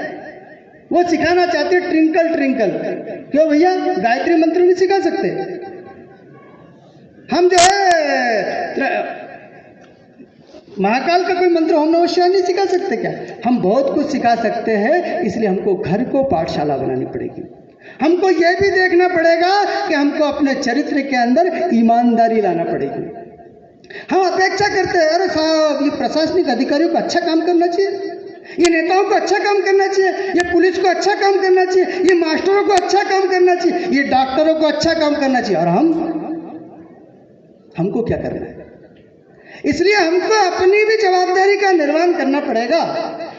वो सिखाना चाहते हैं ट्विंकल ट्विंकल। क्यों भैया, गायत्री मंत्र नहीं सिखा सकते? हम जो है महाकाल का कोई मंत्र ओम नमः शिवाय नहीं सिखा सकते क्या? हम बहुत कुछ सिखा सकते हैं। इसलिए हमको घर को पाठशाला बनानी पड़ेगी। हमको यह भी देखना पड़ेगा कि हमको अपने चरित्र के अंदर ईमानदारी लाना पड़ेगी। हम अपेक्षा करते हैं, अरे साहब ये प्रशासनिक अधिकारियों को अच्छा काम करना चाहिए, ये नेताओं को अच्छा काम करना चाहिए, ये पुलिस को अच्छा काम करना चाहिए, ये मास्टरों को अच्छा काम करना चाहिए, ये डॉक्टरों को अच्छा काम करना चाहिए, और हमको क्या करना है? इसलिए हमको अपनी भी जवाबदारी का निर्वहन करना पड़ेगा।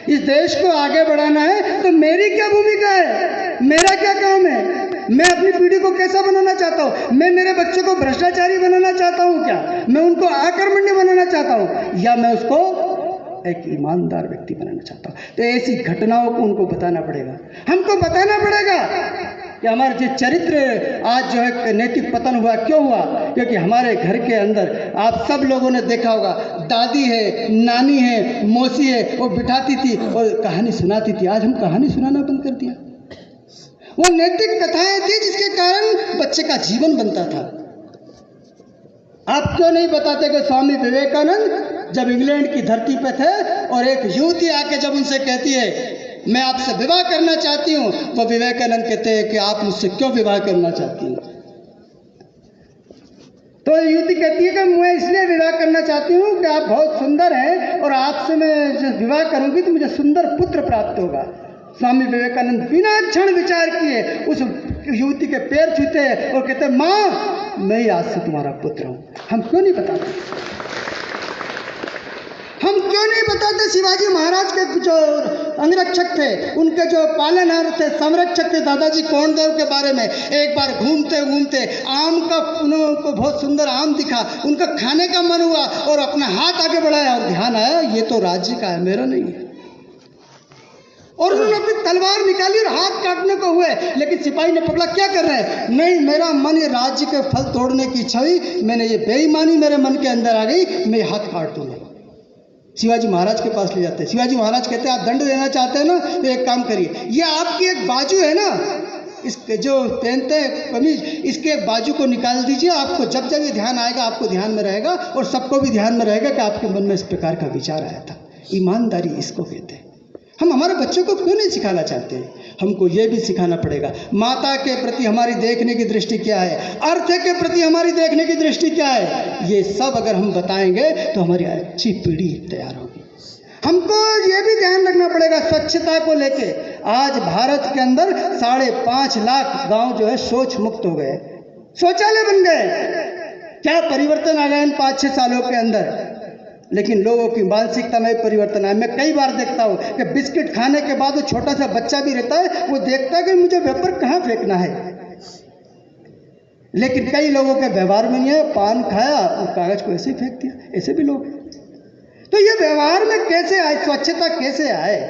इस देश को आगे बढ़ाना है तो मेरी क्या भूमिका है, मेरा क्या काम है? मैं अपनी पीढ़ी को कैसा बनाना चाहता हूँ? मैं मेरे बच्चों को भ्रष्टाचारी बनाना चाहता हूँ क्या? मैं उनको आकर्मण्य बनाना चाहता हूँ, या मैं उसको एक ईमानदार व्यक्ति बनाना चाहता हूँ? तो ऐसी घटनाओं को उनको बताना पड़ेगा। हमको बताना पड़ेगा कि हमारे जो चरित्र आज जो है नैतिक पतन हुआ, क्यों हुआ? क्योंकि हमारे घर के अंदर आप सब लोगों ने देखा होगा, दादी है, नानी है, मौसी है, वो बिठाती थी और कहानी सुनाती थी। आज हम कहानी सुनाना बंद कर दिया। वो नैतिक कथाएं थी जिसके कारण बच्चे का जीवन बनता था। आप क्यों नहीं बताते कि स्वामी विवेकानंद जब इंग्लैंड की धरती पे थे और एक युवती आके जब उनसे कहती है मैं आपसे विवाह करना चाहती हूँ, वो विवेकानंद कहते हैं कि आप मुझसे क्यों विवाह करना चाहती हैं? तो युवती कहती है कि मैं इसलिए विवाह करना चाहती हूँ कि आप बहुत सुंदर हैं और आपसे मैं जब विवाह करूंगी तो मुझे सुंदर पुत्र प्राप्त होगा। स्वामी विवेकानंद बिना क्षण विचार किए उस युवती के पैर छूते और कहते माँ मैं ही आज से तुम्हारा पुत्र हूँ। हम क्यों नहीं बताते? हम क्यों नहीं बताते? शिवाजी महाराज के जो अंगरक्षक थे, उनके जो पालनहार थे, संरक्षक थे, दादाजी कोंडदेव के बारे में एक बार घूमते घूमते आम का उनको बहुत सुंदर आम दिखा, उनका खाने का मन हुआ और अपना हाथ आगे बढ़ाया और ध्यान आया ये तो राज्य का है, मेरा नहीं है। और उन्होंने अपनी तलवार निकाली और हाथ काटने को हुए, लेकिन सिपाही ने पकड़ा, क्या कर रहे हैं? नहीं, मेरा मन ये राज्य के फल तोड़ने की इच्छा हुई, मैंने ये बेईमानी मेरे मन के अंदर आ गई, मैं ये हाथ काट दूंगा। शिवाजी महाराज के पास ले जाते हैं। शिवाजी महाराज कहते हैं आप दंड देना चाहते हैं ना, तो एक काम करिए, ये आपकी एक बाजू है ना, इसके जो पहनते हैं कमीज, इसके एक बाजू को निकाल दीजिए। आपको जब जब ये ध्यान आएगा आपको ध्यान में रहेगा और सबको भी ध्यान में रहेगा कि आपके मन में इस प्रकार का विचार आया था। ईमानदारी इसको कहते हैं। हम हमारे बच्चों को क्यों नहीं सिखाना चाहते? हमको ये भी सिखाना पड़ेगा माता के प्रति हमारी देखने की दृष्टि क्या है, अर्थ के प्रति हमारी देखने की दृष्टि क्या है। ये सब अगर हम बताएंगे तो हमारी अच्छी पीढ़ी तैयार होगी। हमको ये भी ध्यान रखना पड़ेगा स्वच्छता को लेके। आज भारत के अंदर 5.5 लाख गांव जो है शौच मुक्त हो गए, शौचालय बन गए। क्या परिवर्तन आ गया इन 5-6 सालों के अंदर? लेकिन लोगों की मानसिकता में परिवर्तन आया। मैं कई बार देखता हूँ कि बिस्किट खाने के बाद वो छोटा सा बच्चा भी रहता है, वो देखता है कि मुझे वेपर कहाँ फेंकना है, लेकिन कई लोगों के व्यवहार में नहीं है। पान खाया और कागज को ऐसे ही फेंक दिया, ऐसे भी लोग। तो ये व्यवहार में कैसे आए, स्वच्छता कैसे आए?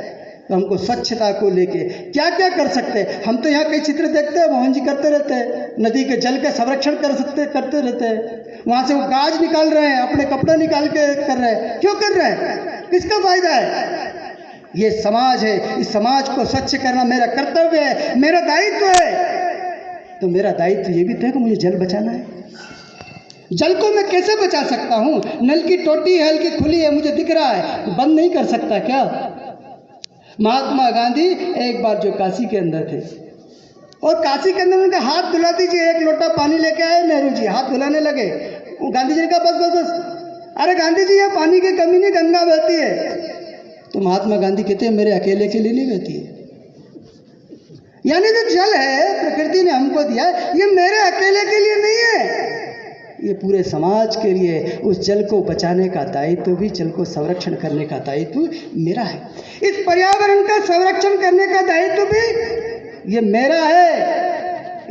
तो हमको स्वच्छता को लेके क्या क्या कर सकते हैं? हम तो यहाँ कई चित्र देखते हैं, मोहन जी करते रहते हैं, नदी के जल का संरक्षण करते रहते हैं। वहाँ से वो गाज निकाल रहे हैं, अपने कपड़े निकाल के कर रहे हैं। क्यों कर रहे हैं? किसका फायदा है? ये समाज है, इस समाज को स्वच्छ करना मेरा कर्तव्य है, मेरा दायित्व है। तो मेरा दायित्व ये भी तो है कि मुझे जल बचाना है। जल को मैं कैसे बचा सकता हूँ? नल की टोटी है, हल्की खुली है, मुझे दिख रहा है, तो बंद नहीं कर सकता क्या? महात्मा गांधी एक बार जो काशी के अंदर थे और काशी के अंदर उनका हाथ धुला दीजिए, एक लोटा पानी लेके आए नेहरू जी, हाथ धुलाने लगे। गांधी जी ने कहा बस बस बस, अरे गांधी जी यहाँ पानी की कमी नहीं, गंगा बहती है। तो महात्मा गांधी कहते हैं मेरे अकेले के लिए नहीं बहती है। यानी जो जल है प्रकृति ने हमको दिया, ये मेरे अकेले के लिए नहीं है, ये पूरे समाज के लिए उस जल को बचाने का दायित्व भी, जल को संरक्षण करने का दायित्व मेरा है। इस पर्यावरण का संरक्षण करने का दायित्व भी ये मेरा है।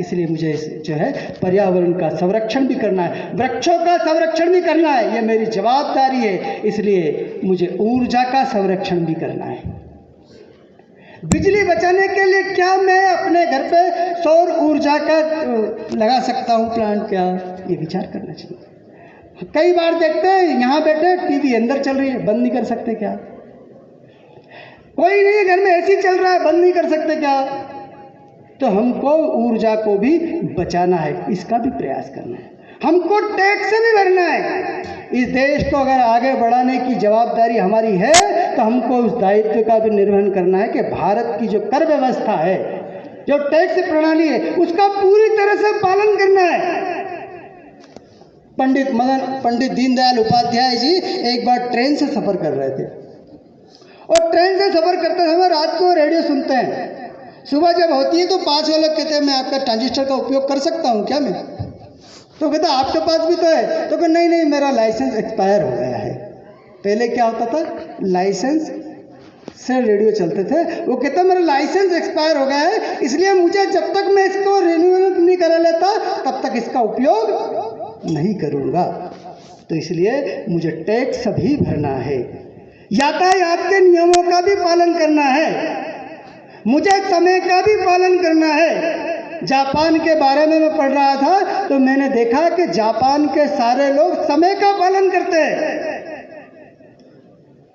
इसलिए मुझे जो है पर्यावरण का संरक्षण भी करना है, वृक्षों का संरक्षण भी करना है, ये मेरी जवाबदारी है। इसलिए मुझे ऊर्जा का संरक्षण भी करना है। बिजली बचाने के लिए क्या मैं अपने घर पे सौर ऊर्जा का लगा सकता हूँ प्लांट, क्या ये विचार करना चाहिए। कई बार देखते हैं यहाँ बैठे टीवी अंदर चल रही है, बंद नहीं कर सकते क्या? कोई नहीं, घर में एसी चल रहा है, बंद नहीं कर सकते क्या? तो हमको ऊर्जा को भी बचाना है, इसका भी प्रयास करना है। हमको टैक्स भी भरना है। इस देश को अगर आगे बढ़ाने की जवाबदारी हमारी है तो हमको उस दायित्व का भी निर्वहन करना है कि भारत की जो कर व्यवस्था है, जो टैक्स प्रणाली है, उसका पूरी तरह से पालन करना है। पंडित दीनदयाल उपाध्याय जी एक बार ट्रेन से सफ़र कर रहे थे और ट्रेन से सफ़र करते समय रात को रेडियो सुनते हैं। सुबह जब होती है तो पास वाले कहते हैं मैं आपका ट्रांजिस्टर का उपयोग कर सकता हूँ क्या मैं? तो कहता आपके पास भी तो है। तो कहता नहीं मेरा लाइसेंस एक्सपायर हो गया है। पहले क्या होता था, लाइसेंस से रेडियो चलते थे। वो कहता मेरा लाइसेंस एक्सपायर हो गया है, इसलिए मुझे जब तक मैं इसको रिन्यूअल नहीं करा लेता तब तक इसका उपयोग नहीं करूँगा। तो इसलिए मुझे टैक्स भी भरना है, यातायात के नियमों का भी पालन करना है, मुझे समय का भी पालन करना है। जापान के बारे में मैं पढ़ रहा था तो मैंने देखा कि जापान के सारे लोग समय का पालन करते हैं।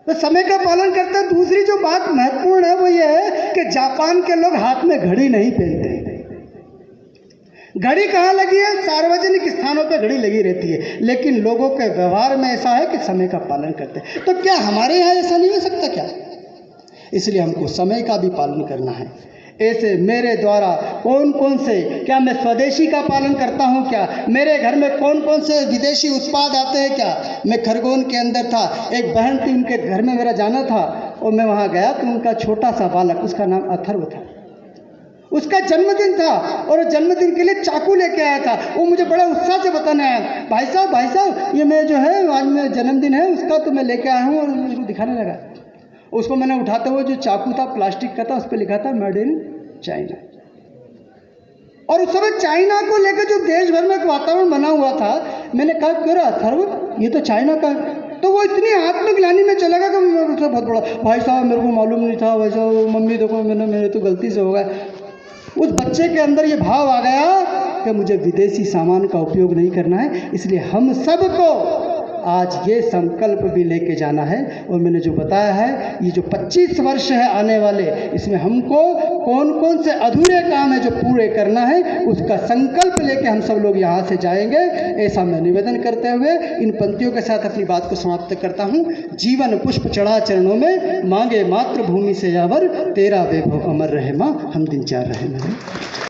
तो समय का पालन करते हैं। दूसरी जो बात महत्वपूर्ण है वो ये है कि जापान के लोग हाथ में घड़ी नहीं पहनते। घड़ी कहाँ लगी है? सार्वजनिक स्थानों पे घड़ी लगी रहती है, लेकिन लोगों के व्यवहार में ऐसा है कि समय का पालन करते हैं। तो क्या हमारे यहाँ ऐसा नहीं हो सकता क्या? इसलिए हमको समय का भी पालन करना है। ऐसे मेरे द्वारा कौन कौन से, क्या मैं स्वदेशी का पालन करता हूँ क्या? मेरे घर में कौन कौन से विदेशी उत्पाद आते हैं क्या? मैं खरगोन के अंदर था, एक बहन थी, उनके घर में मेरा जाना था और मैं वहाँ गया तो उनका छोटा सा बालक, उसका नाम अथर्व था, उसका जन्मदिन था और जन्मदिन के लिए चाकू लेके आया था। वो मुझे बड़ा उत्साह से बताने आया, भाई साहब ये मैं जो है आज मेरा जन्मदिन है उसका तो मैं लेके आया हूँ, और मुझे दिखाने लगा। उसको मैंने उठाते हुए जो चाकू था प्लास्टिक का था, उस पर लिखा था मेड इन चाइना। और उस समय चाइना को लेकर जो देश भर में एक वातावरण बना हुआ था, मैंने कहा क्यों रहा अथर्व ये तो चाइना का। तो वो इतनी आत्मग्लानि में चला गया कि बहुत बड़ा, भाई साहब मेरे को मालूम नहीं था, भाई साहब मम्मी देखो मेरे तो गलती से हो गया। उस बच्चे के अंदर ये भाव आ गया कि मुझे विदेशी सामान का उपयोग नहीं करना है। इसलिए हम सबको आज ये संकल्प भी लेके जाना है। और मैंने जो बताया है, ये जो 25 वर्ष है आने वाले, इसमें हमको कौन कौन से अधूरे काम है जो पूरे करना है, उसका संकल्प लेके हम सब लोग यहाँ से जाएंगे। ऐसा मैं निवेदन करते हुए इन पंक्तियों के साथ अपनी बात को समाप्त करता हूँ। जीवन पुष्प चढ़ा चरणों में, मांगे मातृभूमि से यावर, तेरा वैभव अमर रहे माँ, हम दिन चार रहे मेरे।